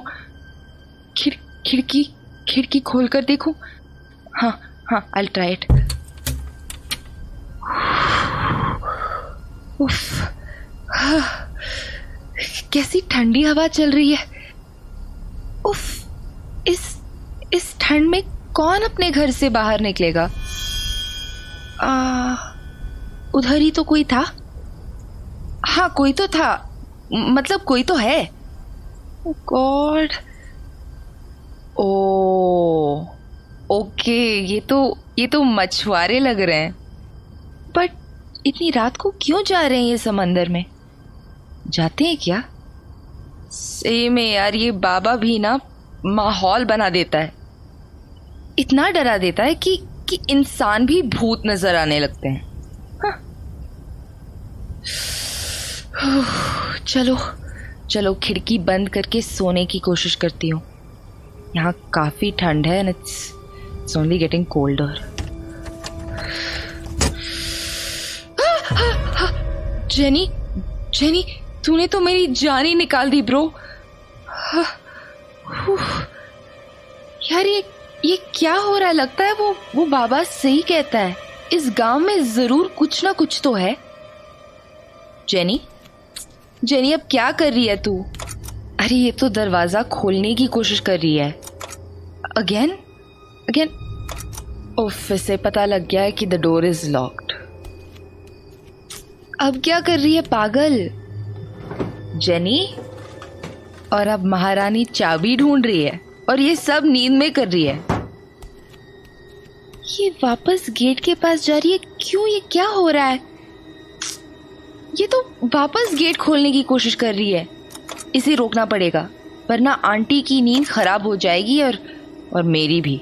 Speaker 5: खिड़की खोलकर देखूं? हाँ, I'll try it. उफ, कैसी ठंडी हवा चल रही है। उफ, इस ठंड में कौन अपने घर से बाहर निकलेगा? उधर ही तो कोई था। हाँ, कोई तो था, मतलब कोई तो है। गॉड, ओके, ये तो मछुआरे लग रहे हैं। बट इतनी रात को क्यों जा रहे हैं ये समंदर में? जाते हैं क्या? सेम है यार, ये बाबा भी ना माहौल बना देता है। इतना डरा देता है कि इंसान भी भूत नजर आने लगते हैं। चलो खिड़की बंद करके सोने की कोशिश करती हूँ। यहाँ काफी ठंड है, it's only getting colder. Jenny, तूने तो मेरी जान ही निकाल दी ब्रो। यार ये क्या हो रहा है? लगता है वो बाबा सही कहता है, इस गांव में जरूर कुछ ना कुछ तो है। जेनी, अब क्या कर रही है तू? अरे ये तो दरवाजा खोलने की कोशिश कर रही है। अगेन उफ, इसे पता लग गया है कि द डोर इज लॉक्ड। अब क्या कर रही है पागल जेनी? और अब महारानी चाबी ढूंढ रही है, और ये सब नींद में कर रही है। ये वापस गेट के पास जा रही है, क्यों? ये क्या हो रहा है? ये तो वापस गेट खोलने की कोशिश कर रही है। इसे रोकना पड़ेगा, वरना आंटी की नींद खराब हो जाएगी और मेरी भी।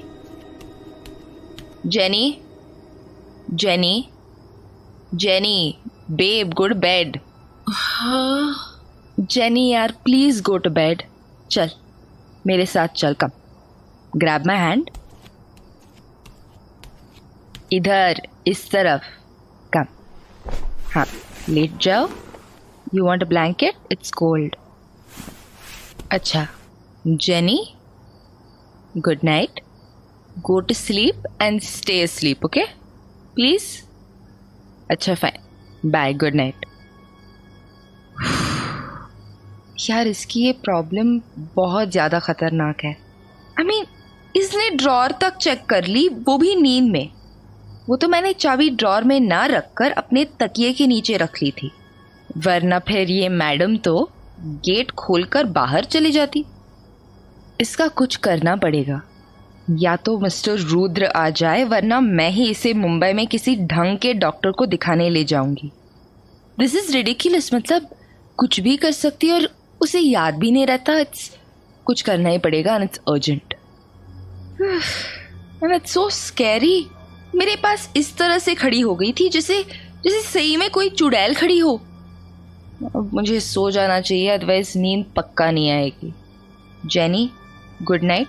Speaker 5: Jenny, babe, good bed.
Speaker 6: हाँ
Speaker 5: जेनी यार, प्लीज गो टू बेड। चल मेरे साथ चल, कम, ग्रैब माई हैंड। इधर, इस तरफ, कम। हाँ, लेट जाओ. You want a blanket? It's cold. अच्छा, Jenny, good night. Go to sleep and stay asleep, okay? Please. अच्छा फाइन, बाय, गुड नाइट. यार इसकी ये प्रॉब्लम बहुत ज़्यादा खतरनाक है. आई मीन इसने ड्रॉर तक चेक कर ली, वो भी नींद में. वो तो मैंने चाबी ड्रॉर में ना रखकर अपने तकिए के नीचे रख ली थी, वरना फिर ये मैडम तो गेट खोलकर बाहर चली जाती. इसका कुछ करना पड़ेगा. या तो मिस्टर रुद्र आ जाए, वरना मैं ही इसे मुंबई में किसी ढंग के डॉक्टर को दिखाने ले जाऊंगी. This is ridiculous. मतलब कुछ भी कर सकती है और उसे याद भी नहीं रहता. कुछ करना ही पड़ेगा and it's urgent. And it's so scary. मेरे पास इस तरह से खड़ी हो गई थी जैसे सही में कोई चुड़ैल खड़ी हो. अब मुझे सो जाना चाहिए, अदरवाइज नींद पक्का नहीं आएगी. Jenny, good night.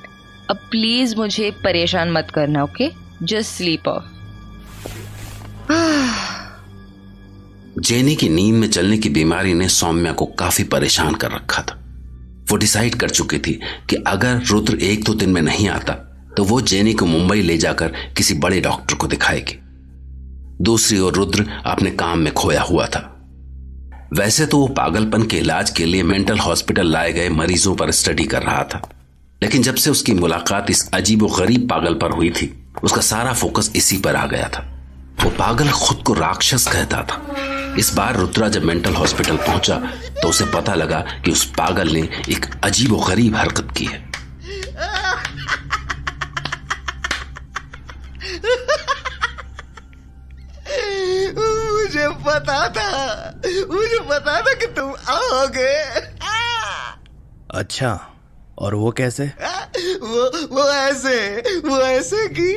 Speaker 5: अब प्लीज मुझे परेशान मत करना, okay? Just sleep of.
Speaker 1: Jenny की नींद में चलने की बीमारी ने सौम्या को काफी परेशान कर रखा था. वो डिसाइड कर चुकी थी कि अगर रुद्र 1-2 दिन में नहीं आता तो वो जेनी को मुंबई ले जाकर किसी बड़े डॉक्टर को दिखाएगी. दूसरी ओर रुद्र अपने काम में खोया हुआ था. वैसे तो वो पागलपन के इलाज के लिए मेंटल हॉस्पिटल लाए गए मरीजों पर स्टडी कर रहा था, लेकिन जब से उसकी मुलाकात इस अजीबोगरीब पागल पर हुई थी, उसका सारा फोकस इसी पर आ गया था. वो पागल खुद को राक्षस कहता था. इस बार रुद्रा जब मेंटल हॉस्पिटल पहुंचा तो उसे पता लगा कि उस पागल ने एक अजीबोगरीब हरकत की है.
Speaker 9: मुझे पता था कि तुम आओगे.
Speaker 8: अच्छा, और वो कैसे?
Speaker 9: वो ऐसे कि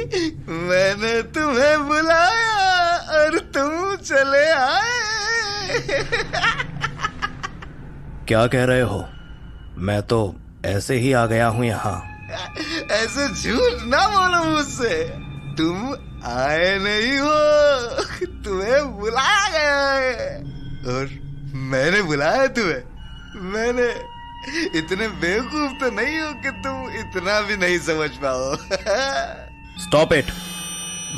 Speaker 9: मैंने तुम्हें बुलाया और तुम चले आए.
Speaker 8: क्या कह रहे हो? मैं तो ऐसे ही आ गया हूं यहाँ.
Speaker 9: ऐसे झूठ ना बोलो मुझसे. तुम आए नहीं हो, तुम्हें बुलाया गया है. और मैंने बुलाया तुम्हें. मैंने इतने बेवकूफ तो नहीं हो कि तुम इतना भी नहीं समझ पाओ.
Speaker 8: Stop it.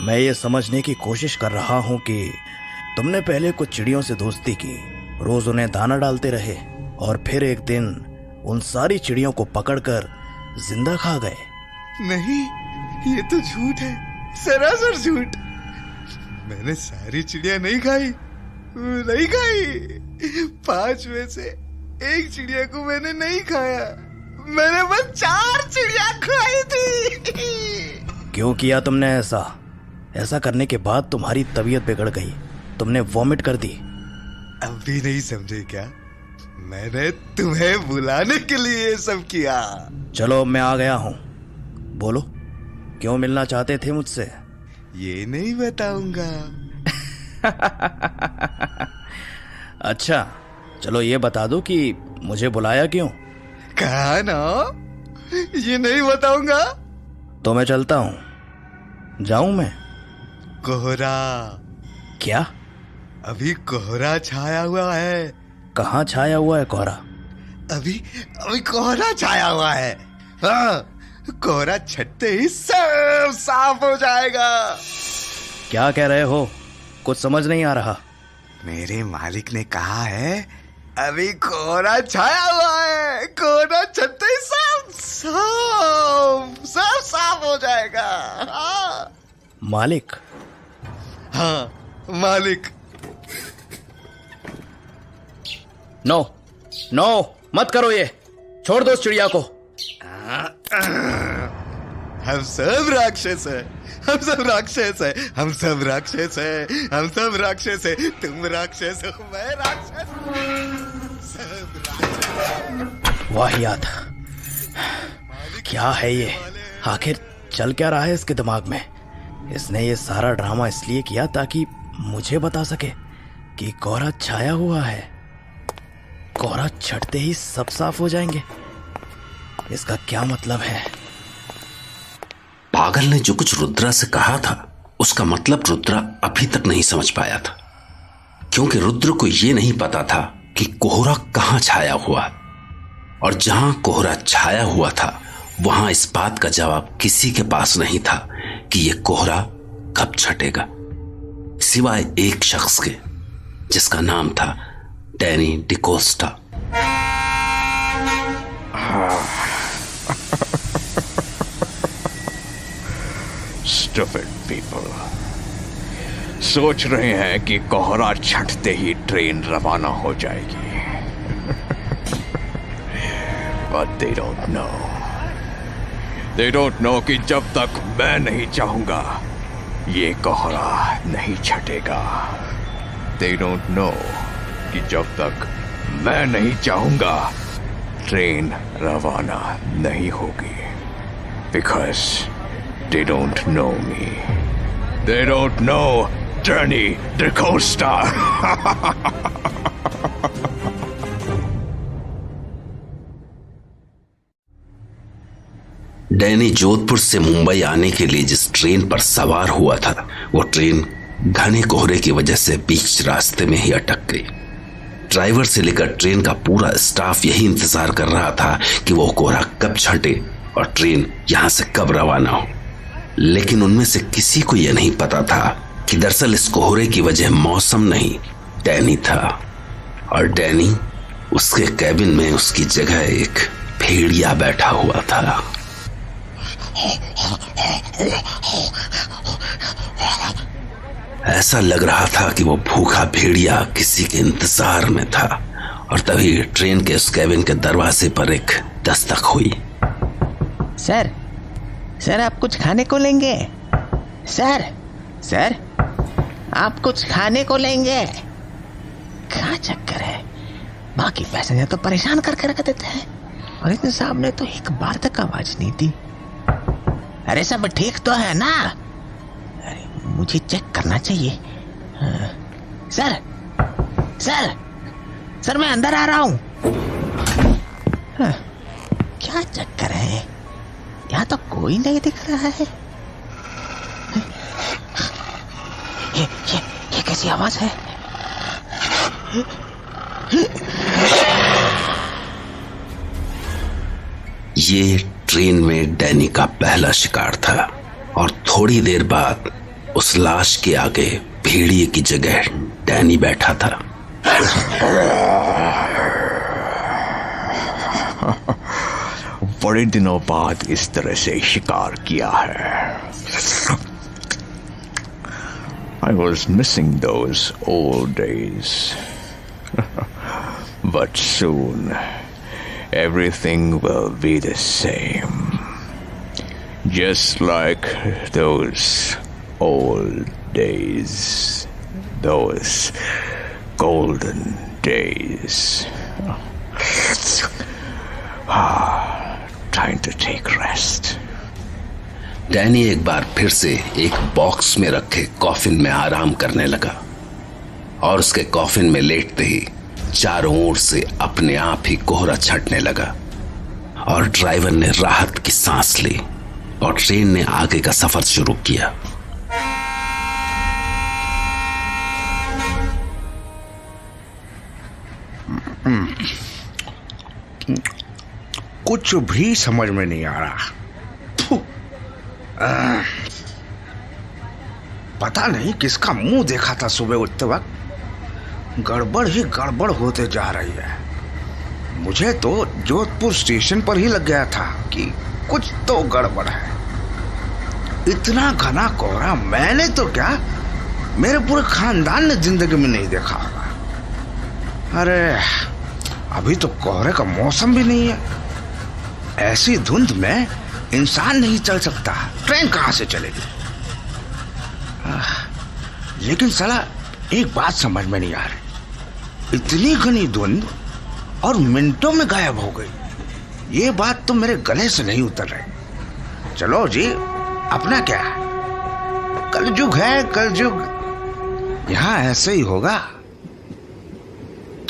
Speaker 8: मैं ये समझने की कोशिश कर रहा हूँ कि तुमने पहले कुछ चिड़ियों से दोस्ती की, रोज उन्हें दाना डालते रहे और फिर एक दिन उन सारी चिड़ियों को पकड़कर जिंदा खा गए.
Speaker 9: नहीं, ये तो झूठ है, सरासर झूठ. मैंने सारी चिड़िया नहीं खाई. 5 में से 1 चिड़िया को मैंने नहीं खाया. मैंने बस 4 चिड़िया खाई थी.
Speaker 8: क्यों किया तुमने ऐसा? ऐसा करने के बाद तुम्हारी तबीयत बिगड़ गई, तुमने वॉमिट कर दी.
Speaker 9: अब भी नहीं समझे क्या? मैंने तुम्हें बुलाने के लिए ये सब किया.
Speaker 8: चलो, मैं आ गया हूँ. बोलो, क्यों मिलना चाहते थे मुझसे?
Speaker 9: ये नहीं बताऊंगा.
Speaker 8: अच्छा, चलो ये बता दो कि मुझे बुलाया क्यों?
Speaker 9: कहा ना, ये नहीं बताऊंगा.
Speaker 8: तो मैं चलता हूँ. जाऊं मैं?
Speaker 9: कोहरा.
Speaker 8: क्या?
Speaker 9: अभी कोहरा छाया हुआ है.
Speaker 8: कहाँ छाया हुआ है कोहरा?
Speaker 9: अभी कोहरा छाया हुआ है. हाँ, कोहरा छटते ही सब साफ हो जाएगा.
Speaker 8: क्या कह रहे हो? कुछ समझ नहीं आ रहा.
Speaker 9: मेरे मालिक ने कहा है अभी कोहरा छाया हुआ है. कोहरा छटते ही सब साफ हो जाएगा. हाँ.
Speaker 8: मालिक?
Speaker 9: हाँ, मालिक.
Speaker 8: नो, मत करो ये. छोड़ दो उस चिड़िया को.
Speaker 9: हम सब राक्षस है. हम सब राक्षस है. तुम राक्षस हो, मैं राक्षस. सब राक्षस.
Speaker 8: वाहियात. क्या है ये? आखिर चल क्या रहा है इसके दिमाग में? इसने ये सारा ड्रामा इसलिए किया ताकि मुझे बता सके कि कोहरा छाया हुआ है. कोहरा छटते ही सब साफ हो जाएंगे. इसका क्या मतलब है?
Speaker 1: पागल ने जो कुछ रुद्रा से कहा था उसका मतलब रुद्रा अभी तक नहीं समझ पाया था. क्योंकि रुद्र को यह नहीं पता था कि कोहरा कहां छाया हुआ, और जहां कोहरा छाया हुआ था वहां इस बात का जवाब किसी के पास नहीं था कि यह कोहरा कब छटेगा, सिवाय एक शख्स के जिसका नाम था डैनी डिकोस्टा।
Speaker 3: Stupid people. सोच रहे हैं कि कोहरा छटते ही ट्रेन रवाना हो जाएगी। But they don't know. They don't know कि जब तक मैं नहीं चाहूंगा ये कोहरा नहीं छटेगा। They don't know कि जब तक मैं नहीं चाहूंगा ट्रेन रवाना नहीं होगी। Because they don't know me. They don't know Danny DaCosta.
Speaker 1: Danny Jodhpur से मुंबई आने के लिए जिस ट्रेन पर सवार हुआ था वो ट्रेन घने कोहरे की वजह से बीच रास्ते में ही अटक गई। ड्राइवर से लेकर ट्रेन का पूरा स्टाफ यही इंतजार कर रहा था कि वो कोहरा कब छटे और ट्रेन यहां से कब रवाना हो, लेकिन उनमें से किसी को यह नहीं पता था कि दरअसल इस कोहरे की वजह मौसम नहीं डैनी था, और डैनी उसके कैबिन में उसकी जगह एक भेड़िया बैठा हुआ था। ऐसा लग रहा था कि वो भूखा भेड़िया किसी के इंतजार में था, और तभी ट्रेन के उस कैबिन के दरवाजे पर एक दस्तक हुई।
Speaker 11: सर आप कुछ खाने को लेंगे? सर आप कुछ खाने को लेंगे? क्या चक्कर है, बाकी पैसेंजर तो परेशान करके रख देते हैं, और इतने साहब ने तो एक बार तक आवाज नहीं दी। अरे सब ठीक तो है ना? अरे मुझे चेक करना चाहिए। सर मैं अंदर आ रहा हूं। क्या चक्कर है, यहाँ तो कोई नहीं दिख रहा है। ये कैसी आवाज है?
Speaker 1: ये ट्रेन में डैनी का पहला शिकार था, और थोड़ी देर बाद उस लाश के आगे भेड़िए की जगह डैनी बैठा था।
Speaker 3: बड़े दिनों बाद इस तरह से शिकार किया है। I was missing those old days. But soon everything will be the same. Just like those old days. Those golden days. Time to take rest.
Speaker 1: Danny एक बार फिर से एक बॉक्स में रखे कॉफिन में आराम करने लगा, और उसके कॉफिन में लेटते ही चारों ओर से अपने आप ही कोहरा छटने लगा, और ड्राइवर ने राहत की सांस ली और ट्रेन ने आगे का सफर शुरू किया।
Speaker 12: कुछ भी समझ में नहीं आ रहा। पता नहीं किसका मुंह देखा था सुबह उठते वक्त। गड़बड़ ही गड़बड़ होते जा रही है। मुझे तो जोधपुर स्टेशन पर ही लग गया था कि कुछ तो गड़बड़ है। इतना घना कोहरा मैंने तो क्या, मेरे पूरे खानदान ने जिंदगी में नहीं देखा होगा। अरे अभी तो कोहरे का मौसम भी नहीं है। ऐसी धुंध में इंसान नहीं चल सकता, ट्रेन कहां से चलेगी? लेकिन साला एक बात समझ में नहीं आ रही, इतनी घनी धुंध और मिनटों में गायब हो गई। ये बात तो मेरे गले से नहीं उतर रही। चलो जी, अपना क्या है, कलयुग है कलयुग, यहां ऐसे ही होगा।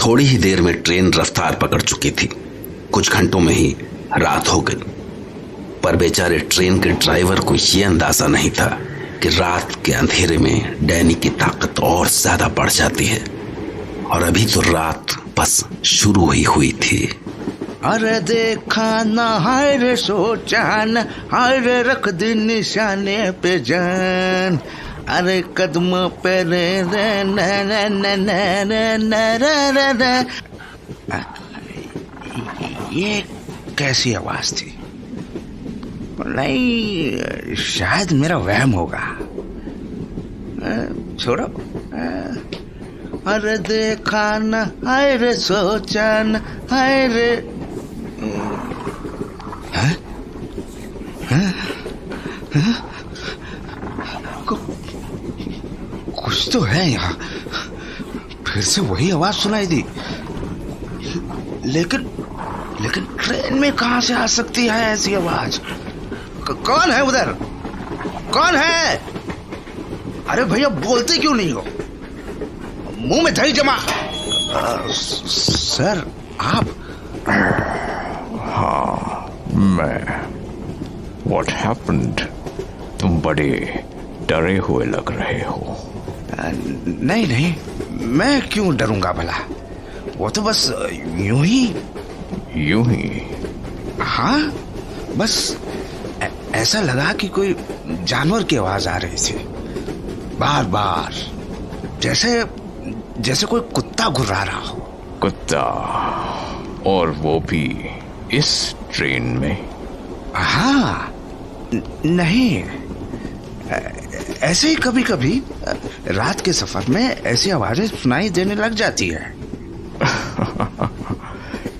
Speaker 1: थोड़ी ही देर में ट्रेन रफ्तार पकड़ चुकी थी। कुछ घंटों में ही रात हो गई, पर बेचारे ट्रेन के ड्राइवर को यह अंदाजा नहीं था कि रात के अंधेरे में डैनी की ताकत और ज्यादा बढ़ जाती है और अभी तो रात बस शुरू ही हुई थी।
Speaker 12: अरे देखा ना हाय रे सोचा न, हाय रे रख दी निशाने पे जान, अरे कदमों पे रे रे न न न न न न न। ये कैसी आवाज थी? नहीं, शायद मेरा वहम होगा। छोड़ो। अरे देखा न हाय रे सोचा न, हाय रे। हाँ? हाँ? हाँ? कुछ तो है यहाँ। फिर से वही आवाज सुनाई दी, लेकिन ट्रेन में कहां से आ सकती है ऐसी आवाज? कौन है उधर? कौन है? अरे भैया बोलते क्यों नहीं हो? मुंह में दही जमा। सर आप?
Speaker 3: हाँ मैं। What happened? तुम बड़े डरे हुए लग रहे हो।
Speaker 12: नहीं नहीं, मैं क्यों डरूंगा भला? वो तो बस यूं ही।
Speaker 3: यूं ही?
Speaker 12: हाँ, बस ऐसा लगा कि कोई जानवर की आवाज आ रही थी बार बार, जैसे कोई कुत्ता घुर्रा रहा हो।
Speaker 3: कुत्ता? और वो भी इस ट्रेन में?
Speaker 12: हाँ, नहीं, ऐसे ही कभी कभी रात के सफर में ऐसी आवाजें सुनाई देने लग जाती है।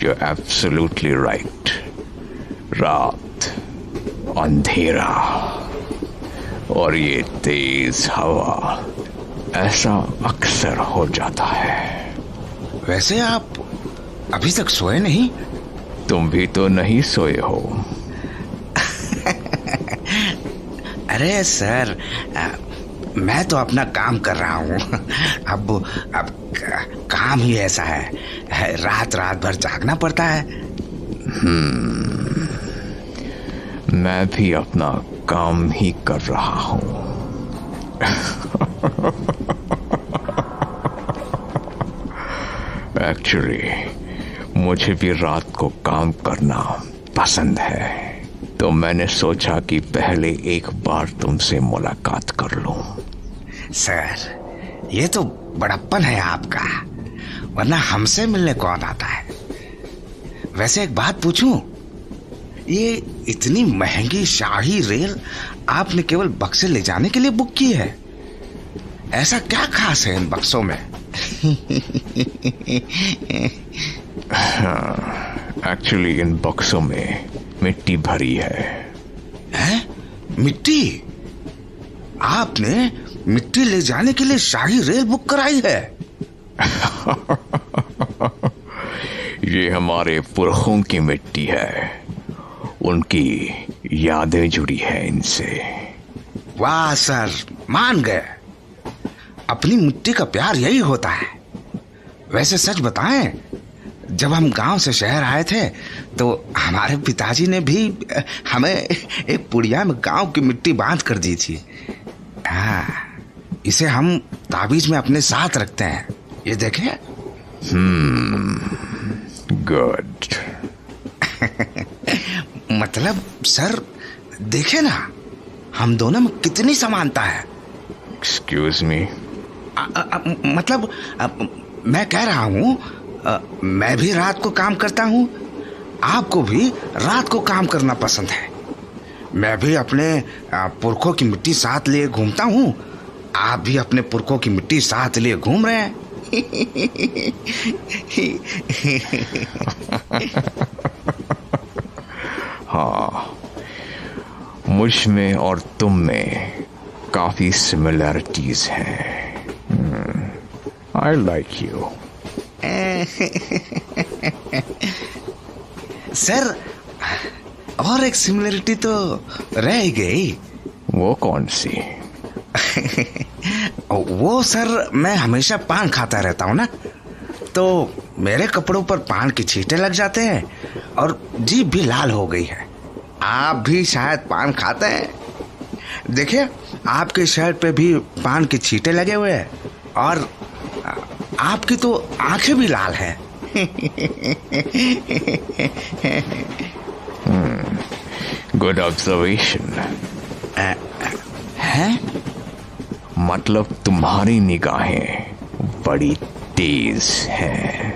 Speaker 3: You're absolutely right. रात, अंधेरा और ये तेज हवा, ऐसा अक्सर हो जाता है।
Speaker 12: वैसे आप अभी तक सोए नहीं?
Speaker 3: तुम भी तो नहीं सोए हो।
Speaker 12: अरे सर, मैं तो अपना काम कर रहा हूँ। अब काम ही ऐसा है, रात भर जागना पड़ता है।
Speaker 3: मैं भी अपना काम ही कर रहा हूँ। एक्चुअली मुझे भी रात को काम करना पसंद है, तो मैंने सोचा कि पहले एक बार तुमसे मुलाकात कर लूं।
Speaker 12: सर, ये तो बड़प्पन है आपका, वरना हमसे मिलने कौन आता है? वैसे एक बात पूछूं, ये इतनी महंगी शाही रेल आपने केवल बक्से ले जाने के लिए बुक की है? ऐसा क्या खास है इन बक्सों में?
Speaker 3: एक्चुअली इन बक्सों में मिट्टी भरी है।
Speaker 12: हैं? मिट्टी? आपने मिट्टी ले जाने के लिए शाही रेल बुक कराई है?
Speaker 3: ये हमारे पुरखों की मिट्टी है, उनकी यादें जुड़ी है इनसे।
Speaker 12: वाह सर, मान गए। अपनी मिट्टी का प्यार यही होता है। वैसे सच बताएं, जब हम गांव से शहर आए थे तो हमारे पिताजी ने भी हमें एक पुड़िया में गांव की मिट्टी बांध कर दी थी। हाँ, इसे हम ताबीज में अपने साथ रखते हैं, ये देखें।
Speaker 3: गुड।
Speaker 12: मतलब सर देखे ना, हम दोनों में कितनी समानता है।
Speaker 3: Excuse me?
Speaker 12: मतलब मैं कह रहा हूँ, मैं भी रात को काम करता हूँ, आपको भी रात को काम करना पसंद है। मैं भी अपने पुरखों की मिट्टी साथ लिए घूमता हूँ, आप भी अपने पुरखों की मिट्टी साथ लिए घूम रहे हैं।
Speaker 3: हाँ, मुझ में और तुम में काफी सिमिलैरिटीज हैं। I like you.
Speaker 12: सर, और एक सिमिलरिटी तो रह गई।
Speaker 3: वो कौन सी?
Speaker 12: वो सर, मैं हमेशा पान खाता रहता हूँ ना, तो मेरे कपड़ों पर पान के छींटे लग जाते हैं और जीभ भी लाल हो गई है। आप भी शायद पान खाते हैं, देखिए आपके शर्ट पे भी पान के छींटे लगे हुए हैं और आपकी तो आंखें भी लाल हैं।
Speaker 3: Good observation.
Speaker 12: हैं?
Speaker 3: मतलब तुम्हारी निगाहें बड़ी तेज हैं।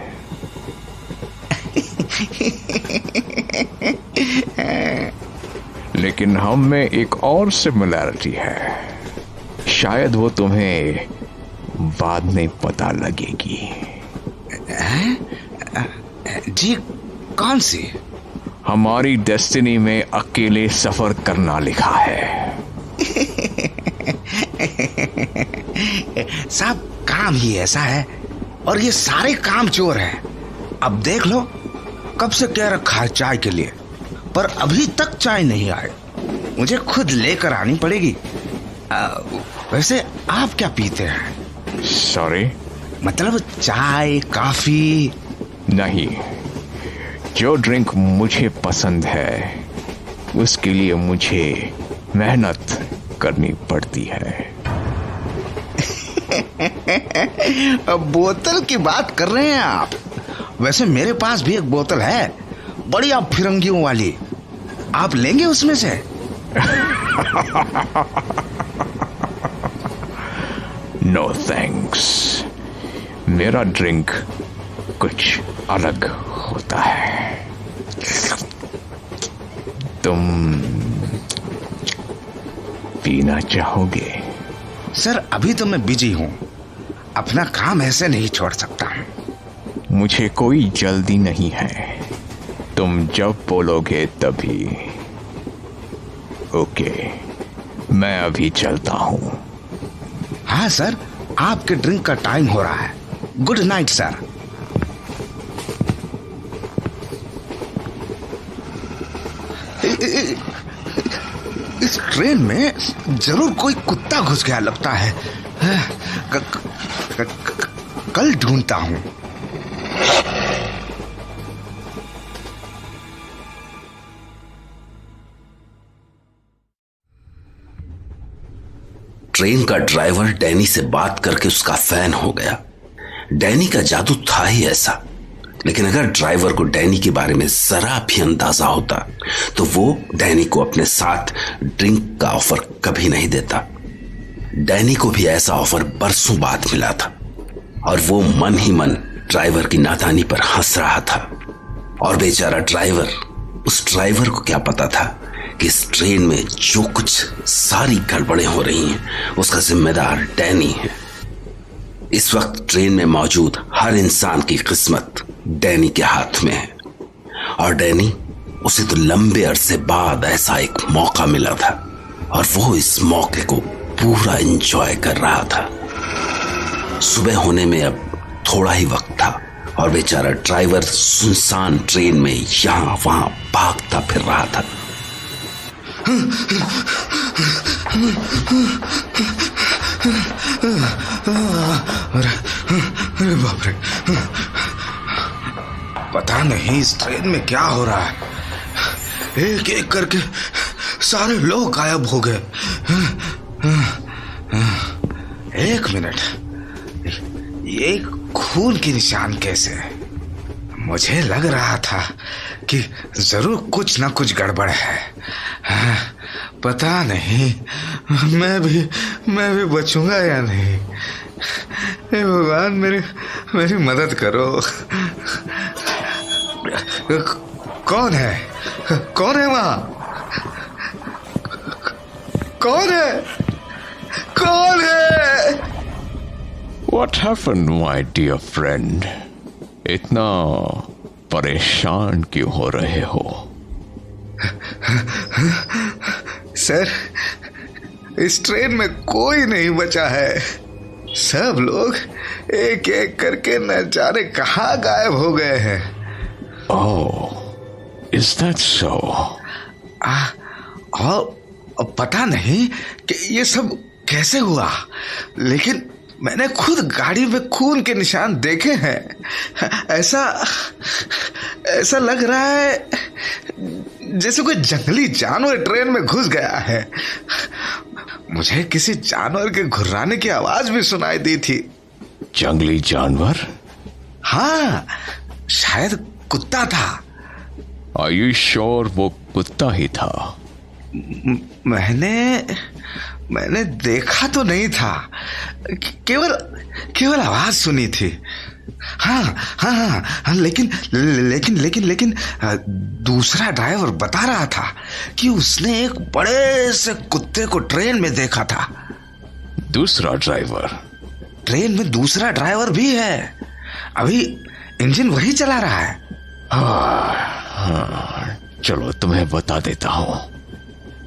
Speaker 3: लेकिन हम में एक और सिमिलैरिटी है, शायद वो तुम्हें बाद में पता लगेगी।
Speaker 12: जी कौन सी?
Speaker 3: हमारी डेस्टिनी में अकेले सफर करना लिखा है।
Speaker 12: साहब काम ही ऐसा है, और ये सारे काम चोर हैं। अब देख लो, कब से कह रखा है चाय के लिए, पर अभी तक चाय नहीं आए। मुझे खुद लेकर आनी पड़ेगी। वैसे आप क्या पीते हैं?
Speaker 3: सॉरी,
Speaker 12: मतलब चाय, कॉफी?
Speaker 3: नहीं, जो ड्रिंक मुझे पसंद है उसके लिए मुझे मेहनत करनी पड़ती है।
Speaker 12: अब बोतल की बात कर रहे हैं आप? वैसे मेरे पास भी एक बोतल है, बढ़िया फिरंगियों वाली। आप लेंगे उसमें से?
Speaker 3: नो थैंक्स, मेरा ड्रिंक कुछ अलग होता है। तुम पीना चाहोगे?
Speaker 12: सर अभी तो मैं बिजी हूं, अपना काम ऐसे नहीं छोड़ सकता।
Speaker 3: मुझे कोई जल्दी नहीं है, तुम जब बोलोगे तभी। ओके, मैं अभी चलता हूं।
Speaker 12: हाँ सर, आपके ड्रिंक का टाइम हो रहा है। Good night sir. इस ट्रेन में जरूर कोई कुत्ता घुस गया लगता है। कल ढूंढता हूं।
Speaker 1: ट्रेन का ड्राइवर डैनी से बात करके उसका फैन हो गया। डैनी का जादू था ही ऐसा, लेकिन अगर ड्राइवर को डैनी के बारे में जरा भी अंदाजा होता तो वो डैनी को अपने साथ ड्रिंक का ऑफर कभी नहीं देता। डैनी को भी ऐसा ऑफर बरसों बाद मिला था, और वो मन ही मन ड्राइवर की नादानी पर हंस रहा था। और बेचारा ड्राइवर, उस ड्राइवर को क्या पता था कि इस ट्रेन में जो कुछ सारी गड़बड़ें हो रही हैं उसका जिम्मेदार डैनी है। इस वक्त ट्रेन में मौजूद हर इंसान की किस्मत डैनी के हाथ में है, और डैनी, उसे तो लंबे अरसे बाद ऐसा एक मौका मिला था, और वो इस मौके को पूरा एंजॉय कर रहा था। सुबह होने में अब थोड़ा ही वक्त था, और बेचारा ड्राइवर सुनसान ट्रेन में यहां वहां भागता फिर रहा था।
Speaker 12: अरे बाप रे, पता नहीं इस ट्रेन में क्या हो रहा है। एक एक करके सारे लोग गायब हो गए। एक मिनट, ये खून के निशान कैसे? मुझे लग रहा था कि जरूर कुछ ना कुछ गड़बड़ है। पता नहीं मैं भी बचूंगा या नहीं। हे भगवान, मेरी मदद करो। कौन है वहां? कौन है?
Speaker 3: What happened, my dear friend? इतना परेशान क्यों हो रहे हो?
Speaker 12: सर, इस ट्रेन में कोई नहीं बचा है। सब लोग एक एक करके न जाने कहां गायब हो गए हैं।
Speaker 3: Oh, is that so?
Speaker 12: और पता नहीं कि ये सब कैसे हुआ, लेकिन मैंने खुद गाड़ी में खून के निशान देखे हैं। ऐसा लग रहा है जैसे कोई जंगली जानवर ट्रेन में घुस गया है। मुझे किसी जानवर के घुर्राने की आवाज भी सुनाई दी थी।
Speaker 3: जंगली जानवर?
Speaker 12: हाँ, शायद कुत्ता था।
Speaker 3: Are you sure वो कुत्ता ही था?
Speaker 12: मैंने देखा तो नहीं था, केवल आवाज सुनी थी। हाँ, लेकिन दूसरा ड्राइवर बता रहा था कि उसने एक बड़े से कुत्ते को ट्रेन में देखा था।
Speaker 3: दूसरा ड्राइवर?
Speaker 12: ट्रेन में दूसरा ड्राइवर भी है, अभी इंजन वही चला रहा है।
Speaker 3: हाँ, चलो तुम्हें बता देता हूं।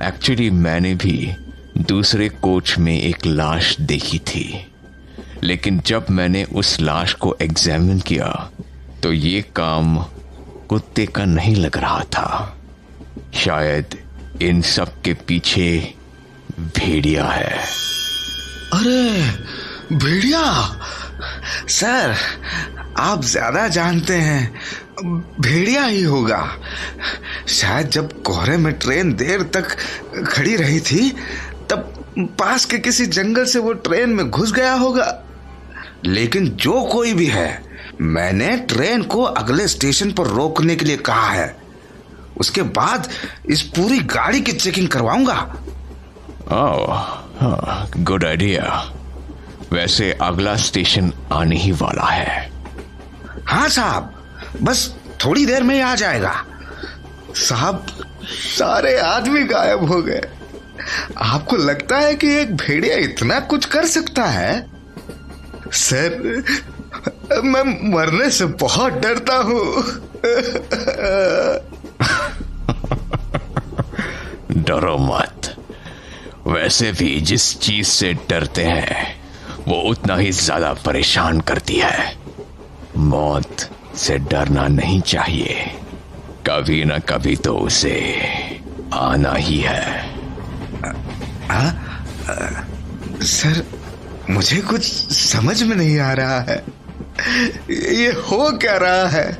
Speaker 3: एक्चुअली मैंने भी दूसरे कोच में एक लाश देखी थी, लेकिन जब मैंने उस लाश को एग्जामिन किया तो ये काम कुत्ते का नहीं लग रहा था। शायद इन सब के पीछे भेड़िया है।
Speaker 12: अरे भेड़िया? सर, आप ज्यादा जानते हैं, भेड़िया ही होगा। शायद जब कोहरे में ट्रेन देर तक खड़ी रही थी तब पास के किसी जंगल से वो ट्रेन में घुस गया होगा। लेकिन जो कोई भी है, मैंने ट्रेन को अगले स्टेशन पर रोकने के लिए कहा है। उसके बाद इस पूरी गाड़ी की चेकिंग करवाऊंगा।
Speaker 3: ओह, गुड आइडिया। वैसे अगला स्टेशन आने ही वाला है।
Speaker 12: हाँ साहब, बस थोड़ी देर में ही आ जाएगा। साहब, सारे आदमी गायब हो गए। आपको लगता है कि एक भेड़िया इतना कुछ कर सकता है? सर, मैं मरने से बहुत डरता हूं।
Speaker 3: डरो मत। वैसे भी जिस चीज से डरते हैं वो उतना ही ज्यादा परेशान करती है। मौत से डरना नहीं चाहिए, कभी ना कभी तो उसे आना ही है।
Speaker 12: सर, मुझे कुछ समझ में नहीं आ रहा है, ये हो क्या रहा है?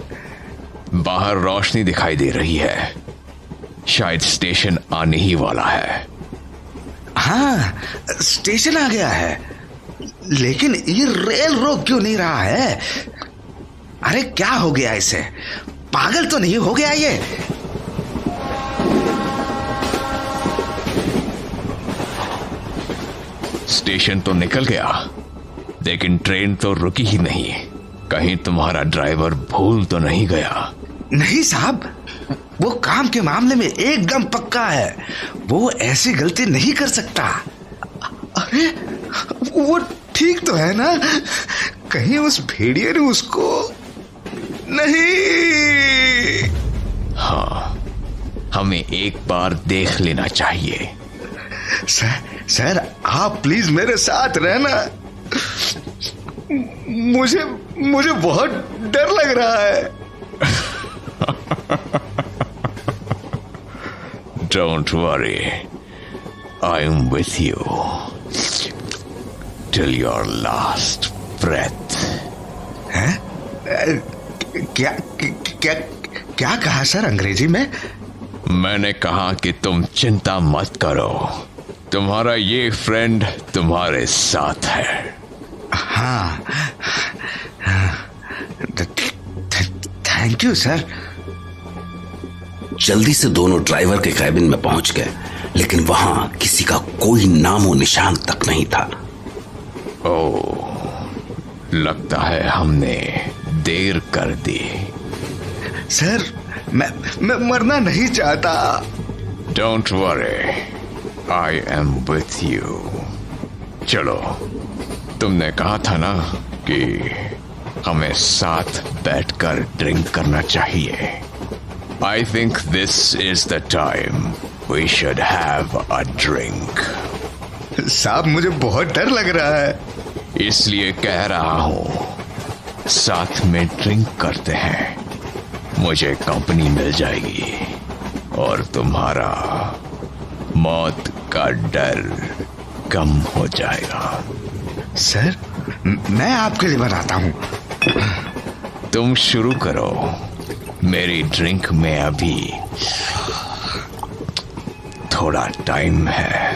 Speaker 3: बाहर रोशनी दिखाई दे रही है, शायद स्टेशन आने ही वाला है।
Speaker 12: हाँ, स्टेशन आ गया है, लेकिन ये रेल रोक क्यों नहीं रहा है? अरे क्या हो गया इसे? पागल तो नहीं हो गया ये?
Speaker 3: स्टेशन तो निकल गया, लेकिन ट्रेन तो रुकी ही नहीं। कहीं तुम्हारा ड्राइवर भूल तो नहीं गया?
Speaker 12: नहीं साहब, वो काम के मामले में एकदम पक्का है। वो ऐसी गलती नहीं कर सकता। अरे वो ठीक तो है ना? कहीं उस भेड़िए ने उसको नहीं?
Speaker 3: हाँ, हमें एक बार देख लेना चाहिए।
Speaker 12: सर, आप प्लीज मेरे साथ रहना। मुझे बहुत डर लग रहा है।
Speaker 3: Don't worry, I'm with you till your last breath.
Speaker 12: हैं? क्या कहा सर अंग्रेजी में?
Speaker 3: मैंने कहा कि तुम चिंता मत करो, तुम्हारा ये फ्रेंड तुम्हारे साथ है।
Speaker 12: हाँ, थैंक यू सर।
Speaker 1: जल्दी से दोनों ड्राइवर के कैबिन में पहुंच गए, लेकिन वहां किसी का कोई नामो निशान तक नहीं था।
Speaker 3: ओह, लगता है हमने देर कर दी।
Speaker 12: सर, मैं मरना नहीं चाहता।
Speaker 3: Don't worry, I am with you. चलो, तुमने कहा था ना कि हमें साथ बैठकर ड्रिंक करना चाहिए। I think this is the time we should have a drink.
Speaker 12: साहब, मुझे बहुत डर लग रहा है,
Speaker 3: इसलिए कह रहा हूं, साथ में ड्रिंक करते हैं। मुझे कंपनी मिल जाएगी और तुम्हारा मौत का डर कम हो जाएगा।
Speaker 12: सर, मैं आपके लिए बनाता हूं।
Speaker 3: तुम शुरू करो, मेरी ड्रिंक में अभी थोड़ा टाइम है।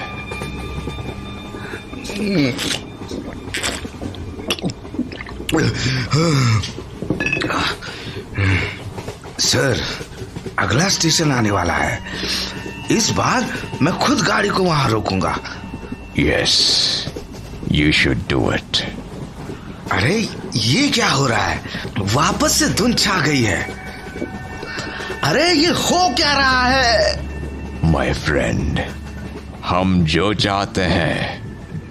Speaker 12: सर, अगला स्टेशन आने वाला है। इस बार मैं खुद गाड़ी को वहां रोकूंगा।
Speaker 3: Yes, you should do it.
Speaker 12: अरे ये क्या हो रहा है? वापस से धुंध छा गई है। अरे ये हो क्या रहा है?
Speaker 3: माय फ्रेंड, हम जो चाहते हैं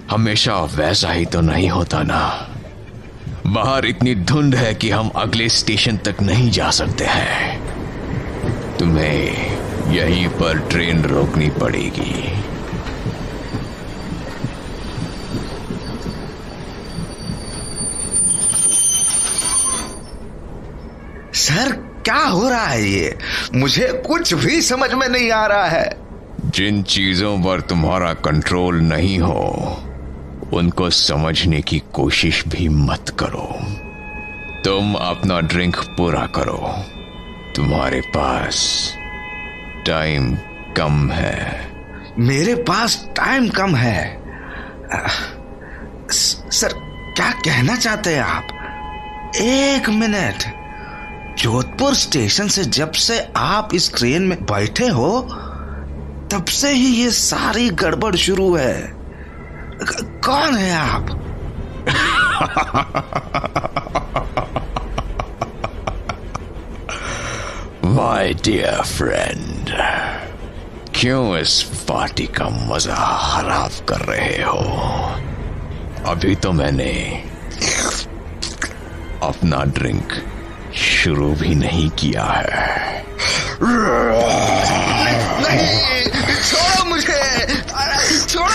Speaker 3: हमेशा वैसा ही तो नहीं होता ना। बाहर इतनी धुंध है कि हम अगले स्टेशन तक नहीं जा सकते हैं। तुम्हें यहीं पर ट्रेन रोकनी पड़ेगी।
Speaker 12: सर, क्या हो रहा है ये? मुझे कुछ भी समझ में नहीं आ रहा है।
Speaker 3: जिन चीजों पर तुम्हारा कंट्रोल नहीं हो उनको समझने की कोशिश भी मत करो। तुम अपना ड्रिंक पूरा करो, तुम्हारे पास टाइम कम है।
Speaker 12: मेरे पास टाइम कम है? सर, क्या कहना चाहते हैं आप? एक मिनट। जोधपुर स्टेशन से जब से आप इस ट्रेन में बैठे हो तब से ही ये सारी गड़बड़ शुरू है। कौन है आप?
Speaker 3: माय डियर फ्रेंड, क्यों इस पार्टी का मजा खराब कर रहे हो? अभी तो मैंने अपना ड्रिंक शुरू भी नहीं किया है।
Speaker 12: नहीं, छोड़ो मुझे, छोड़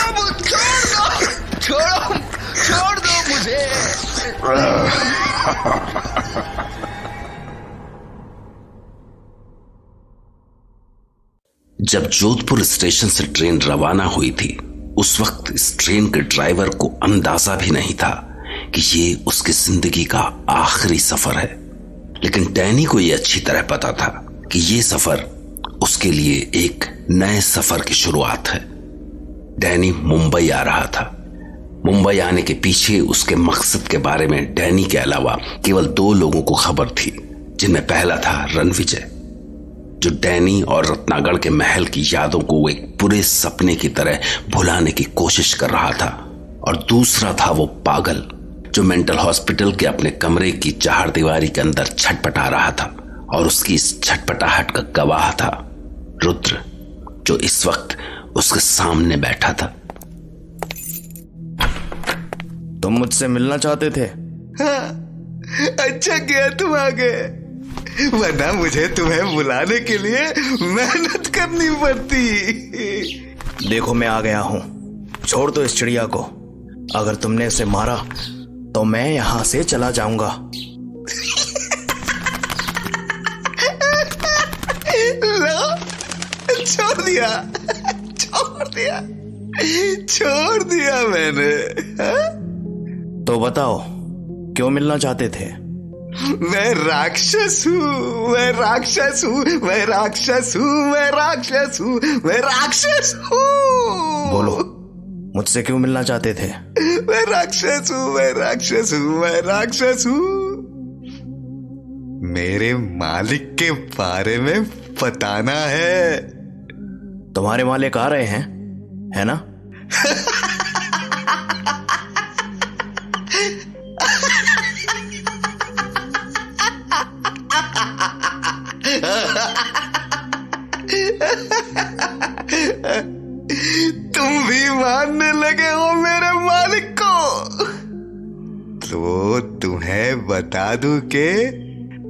Speaker 12: दो मुझे।
Speaker 1: जब जोधपुर स्टेशन से ट्रेन रवाना हुई थी उस वक्त इस ट्रेन के ड्राइवर को अंदाजा भी नहीं था कि ये उसकी जिंदगी का आखिरी सफर है। लेकिन डैनी को यह अच्छी तरह पता था कि यह सफर उसके लिए एक नए सफर की शुरुआत है। डैनी मुंबई आ रहा था। मुंबई आने के पीछे उसके मकसद के बारे में डैनी के अलावा केवल 2 लोगों को खबर थी, जिनमें पहला था रणविजय, जो डैनी और रत्नागढ़ के महल की यादों को एक बुरे सपने की तरह भुलाने की कोशिश कर रहा था, और दूसरा था वो पागल जो मेंटल हॉस्पिटल के अपने कमरे की चारदीवारी के अंदर छटपटा रहा था, और उसकी इस छटपटाहट का गवाह था रुद्र, जो इस वक्त उसके सामने बैठा था।
Speaker 8: तुम मुझसे मिलना चाहते थे?
Speaker 9: हाँ, अच्छा किया तुम आ गए, वरना मुझे तुम्हें बुलाने के लिए मेहनत करनी पड़ती।
Speaker 8: देखो, मैं आ गया हूं। छोड़ दो इस चिड़िया को। अगर तुमने इसे मारा तो मैं यहां से चला जाऊंगा।
Speaker 9: लो, छोड़ दिया मैंने। हा?
Speaker 8: तो बताओ, क्यों मिलना चाहते थे?
Speaker 9: मैं राक्षस हूँ, मैं राक्षस हूँ, मैं राक्षस हूँ, मैं राक्षस हूँ, मैं राक्षस हूँ।
Speaker 8: बोलो, मुझसे क्यों मिलना चाहते थे?
Speaker 9: मैं राक्षस हूँ, मैं राक्षस हूँ, मैं राक्षस हूँ। मेरे मालिक के बारे में बताना है।
Speaker 8: तुम्हारे मालिक आ रहे हैं, है ना?
Speaker 9: तुम भी मानने लगे हो मेरे मालिक को? तो तुम्हें बता दूं कि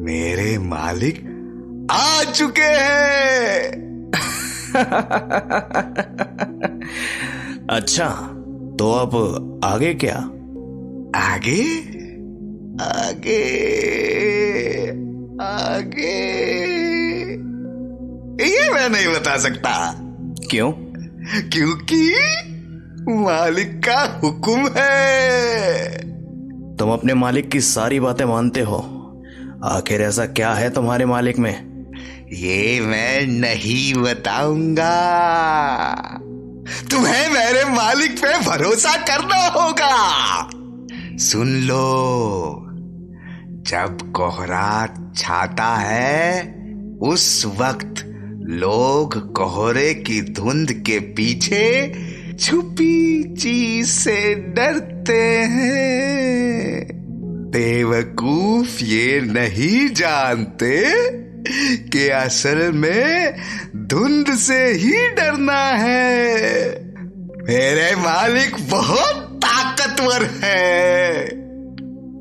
Speaker 9: मेरे मालिक आ चुके हैं।
Speaker 8: अच्छा, तो अब आगे क्या?
Speaker 9: आगे आगे आगे ये मैं नहीं बता सकता।
Speaker 8: क्यों?
Speaker 9: क्योंकि मालिक का हुक्म है।
Speaker 8: तुम अपने मालिक की सारी बातें मानते हो। आखिर ऐसा क्या है तुम्हारे मालिक में?
Speaker 9: ये मैं नहीं बताऊंगा। तुम्हें मेरे मालिक पे भरोसा करना होगा। सुन लो,
Speaker 12: जब कोहरा छाता है उस वक्त लोग कोहरे की धुंध के पीछे छुपी चीज से डरते हैं। बेवकूफ ये नहीं जानते कि असल में धुंध से ही डरना है। मेरे मालिक बहुत ताकतवर है,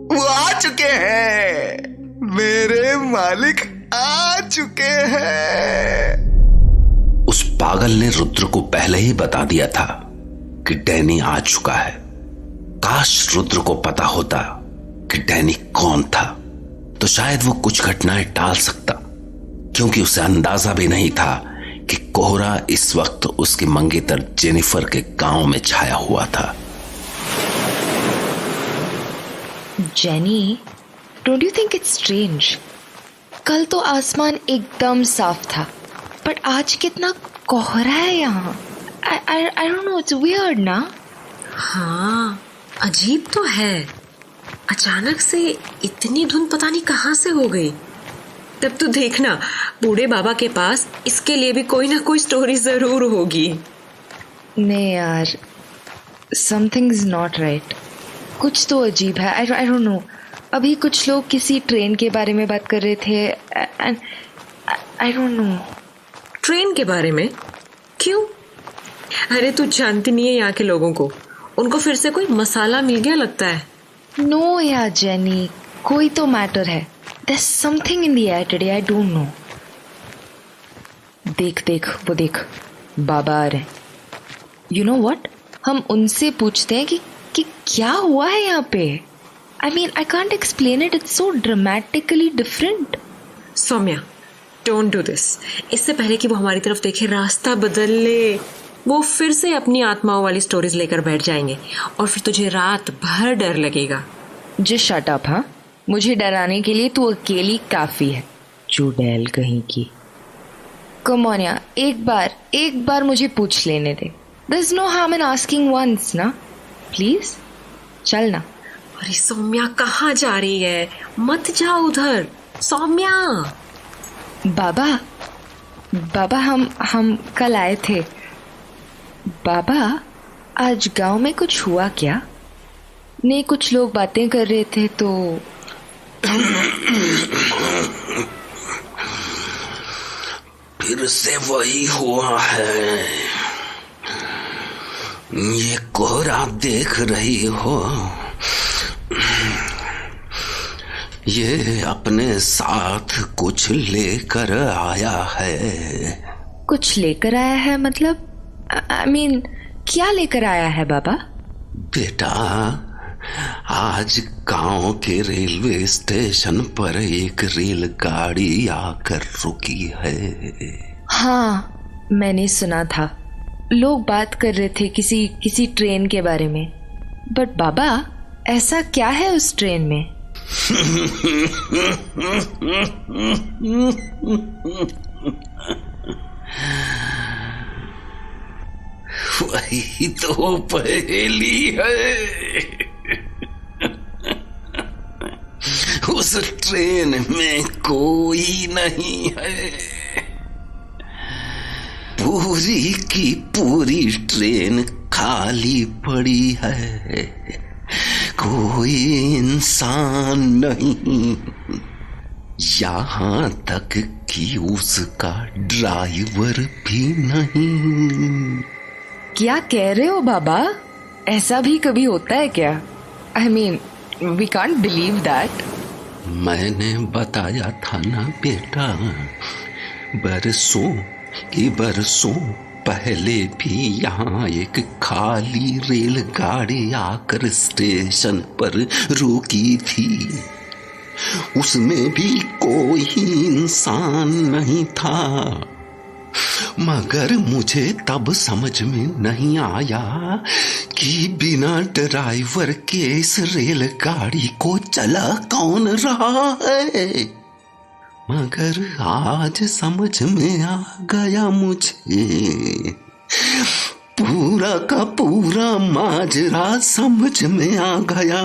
Speaker 12: वो आ चुके हैं। मेरे मालिक आ चुके हैं।
Speaker 1: उस पागल ने रुद्र को पहले ही बता दिया था कि डैनी आ चुका है। काश रुद्र को पता होता कि डैनी कौन था, तो शायद वो कुछ घटनाएं टाल सकता, क्योंकि उसे अंदाजा भी नहीं था कि कोहरा इस वक्त उसकी मंगेतर जेनिफर के गांव में छाया हुआ था।
Speaker 5: Jenny, don't you think it's strange? कल तो आसमान एकदम साफ था, बट आज कितना कोहरा है यहाँ। I don't know, it's weird ना?
Speaker 6: हाँ, अजीब तो है। अचानक से इतनी धुंध पता नहीं कहाँ से हो गई। तब तो देखना, बूढ़े बाबा के पास इसके लिए भी कोई ना कोई स्टोरी जरूर होगी।
Speaker 5: नहीं यार, something's not right. कुछ तो अजीब है। I don't know. अभी कुछ लोग किसी ट्रेन के बारे में बात कर रहे थे। I don't know.
Speaker 6: ट्रेन के बारे में? क्यों? अरे तू जानती नहीं है यहाँ के लोगों को, उनको फिर से कोई मसाला मिल गया लगता है।
Speaker 5: नो यार जेनी, कोई तो मैटर है। There's something in the air today, I don't know. देख वो देख, बाबा आ रहे हैं। You know what? हम उनसे पूछते हैं कि क्या हुआ है यहाँ पे। I mean, I can't explain it. It's so dramatically different.
Speaker 6: Saumya, don't do this. इससे पहले कि वो हमारी तरफ देखे, रास्ता बदल ले। वो फिर से अपनी आत्माओं वाली स्टोरीज लेकर बैठ जाएंगे और फिर तुझे रात भर डर लगेगा।
Speaker 5: Just shut up, हाँ? मुझे डराने के लिए तू अकेली काफी है, चुड़ैल कहीं की। Come on यार, एक बार मुझे पूछ लेने दे। There's no harm in asking once, ना? Please, चल ना।
Speaker 6: अरे सौम्या, कहाँ जा रही है? मत जा उधर, सौम्या।
Speaker 5: बाबा हम कल आए थे। बाबा, आज गांव में कुछ हुआ क्या? नहीं, कुछ लोग बातें कर रहे थे तो।
Speaker 1: फिर से वही हुआ है। ये कोहरा देख रही हो, ये अपने साथ कुछ लेकर आया है।
Speaker 5: कुछ लेकर आया है मतलब? I mean, क्या लेकर आया है बाबा?
Speaker 1: बेटा, आज गांव के रेलवे स्टेशन पर एक रेलगाड़ी आकर रुकी है।
Speaker 5: हाँ, मैंने सुना था। लोग बात कर रहे थे किसी ट्रेन के बारे में। बट बाबा, ऐसा क्या है उस ट्रेन में?
Speaker 1: वही तो पहेली है। उस ट्रेन में कोई नहीं है। पूरी की पूरी ट्रेन खाली पड़ी है, कोई इंसान नहीं, यहाँ तक कि उसका ड्राइवर भी नहीं।
Speaker 5: क्या कह रहे हो बाबा? ऐसा भी कभी होता है क्या? I mean, we can't believe that.
Speaker 1: मैंने बताया था ना बेटा, बरसों की बरसों पहले भी यहाँ एक खाली रेलगाड़ी आकर स्टेशन पर रुकी थी। उसमें भी कोई इंसान नहीं था, मगर मुझे तब समझ में नहीं आया कि बिना ड्राइवर के इस रेलगाड़ी को चला कौन रहा है। मगर आज समझ में आ गया मुझे, पूरा का पूरा माजरा समझ में आ गया।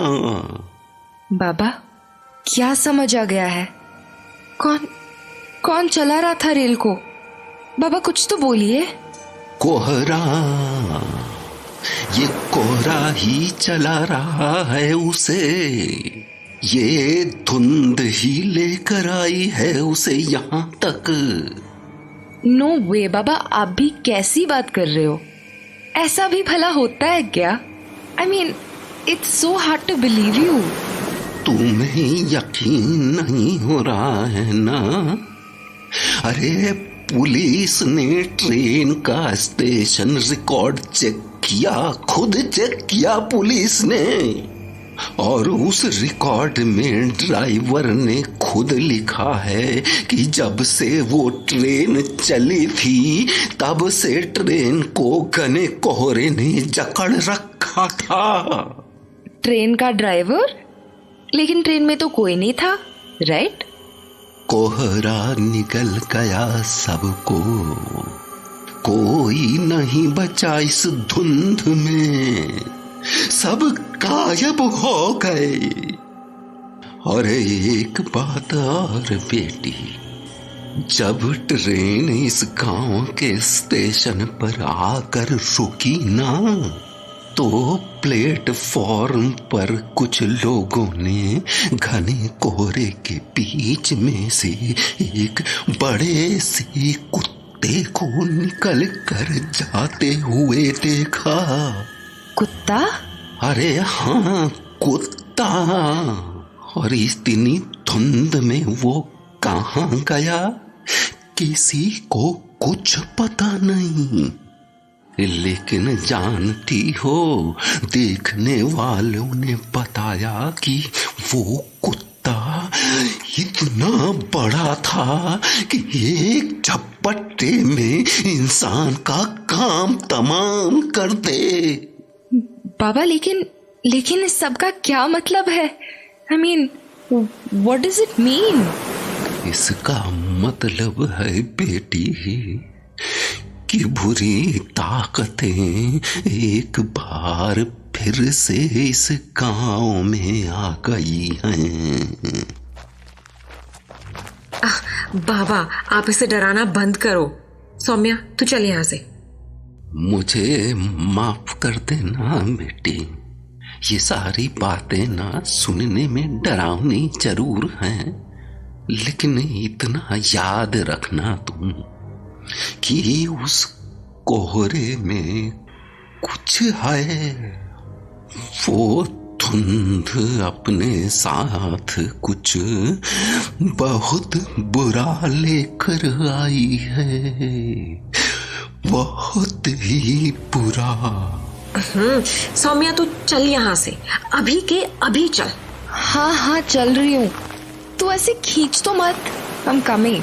Speaker 5: बाबा, क्या समझ आ गया है? कौन चला रहा था रेल को? बाबा कुछ तो बोलिए।
Speaker 1: कोहरा, ये कोहरा ही चला रहा है उसे, ये धुंध ही लेकर आई है उसे यहाँ तक।
Speaker 5: नो वे बाबा, आप भी कैसी बात कर रहे हो? ऐसा भी भला होता है क्या? I mean, it's so hard to believe you.
Speaker 1: तुम्हें यकीन नहीं हो रहा है ना? अरे पुलिस ने ट्रेन का स्टेशन रिकॉर्ड चेक किया, खुद चेक किया पुलिस ने, और उस रिकॉर्ड में ड्राइवर ने खुद लिखा है कि जब से वो ट्रेन चली थी तब से ट्रेन को घने कोहरे ने जकड़ रखा था।
Speaker 5: ट्रेन का ड्राइवर? लेकिन ट्रेन में तो कोई नहीं था, राइट?
Speaker 1: कोहरा निकल गया सबको, कोई नहीं बचा इस धुंध में, सब गायब हो गए। और एक बात और बेटी, जब ट्रेन इस गांव के स्टेशन पर आकर रुकी ना, तो प्लेटफॉर्म पर कुछ लोगों ने घने कोहरे के बीच में से एक बड़े से कुत्ते को निकल कर जाते हुए देखा।
Speaker 5: कुत्ता?
Speaker 1: अरे हाँ, कुत्ता। और इतनी धुंध में वो कहाँ गया किसी को कुछ पता नहीं, लेकिन जानती हो, देखने वालों ने बताया कि वो कुत्ता इतना बड़ा था कि एक झपट्टे में इंसान का काम तमाम कर दे।
Speaker 5: बाबा लेकिन इस सब का क्या मतलब है? I mean, what does it mean?
Speaker 1: इसका मतलब है बेटी कि बुरी ताकतें एक बार फिर से इस गांव में आ गई हैं।
Speaker 6: बाबा आप इसे डराना बंद करो। सौम्या तू चल यहाँ से।
Speaker 1: मुझे माफ कर देना बेटी, ये सारी बातें ना सुनने में डरावनी जरूर हैं, लेकिन इतना याद रखना तुम कि उस कोहरे में कुछ है। वो धुंध अपने साथ कुछ बहुत बुरा लेकर आई है, बहुत ही बुरा।
Speaker 6: सौम्या तू चल यहाँ से, अभी के अभी चल।
Speaker 5: हाँ चल रही हूँ, तू ऐसे खींच तो मत। I'm coming.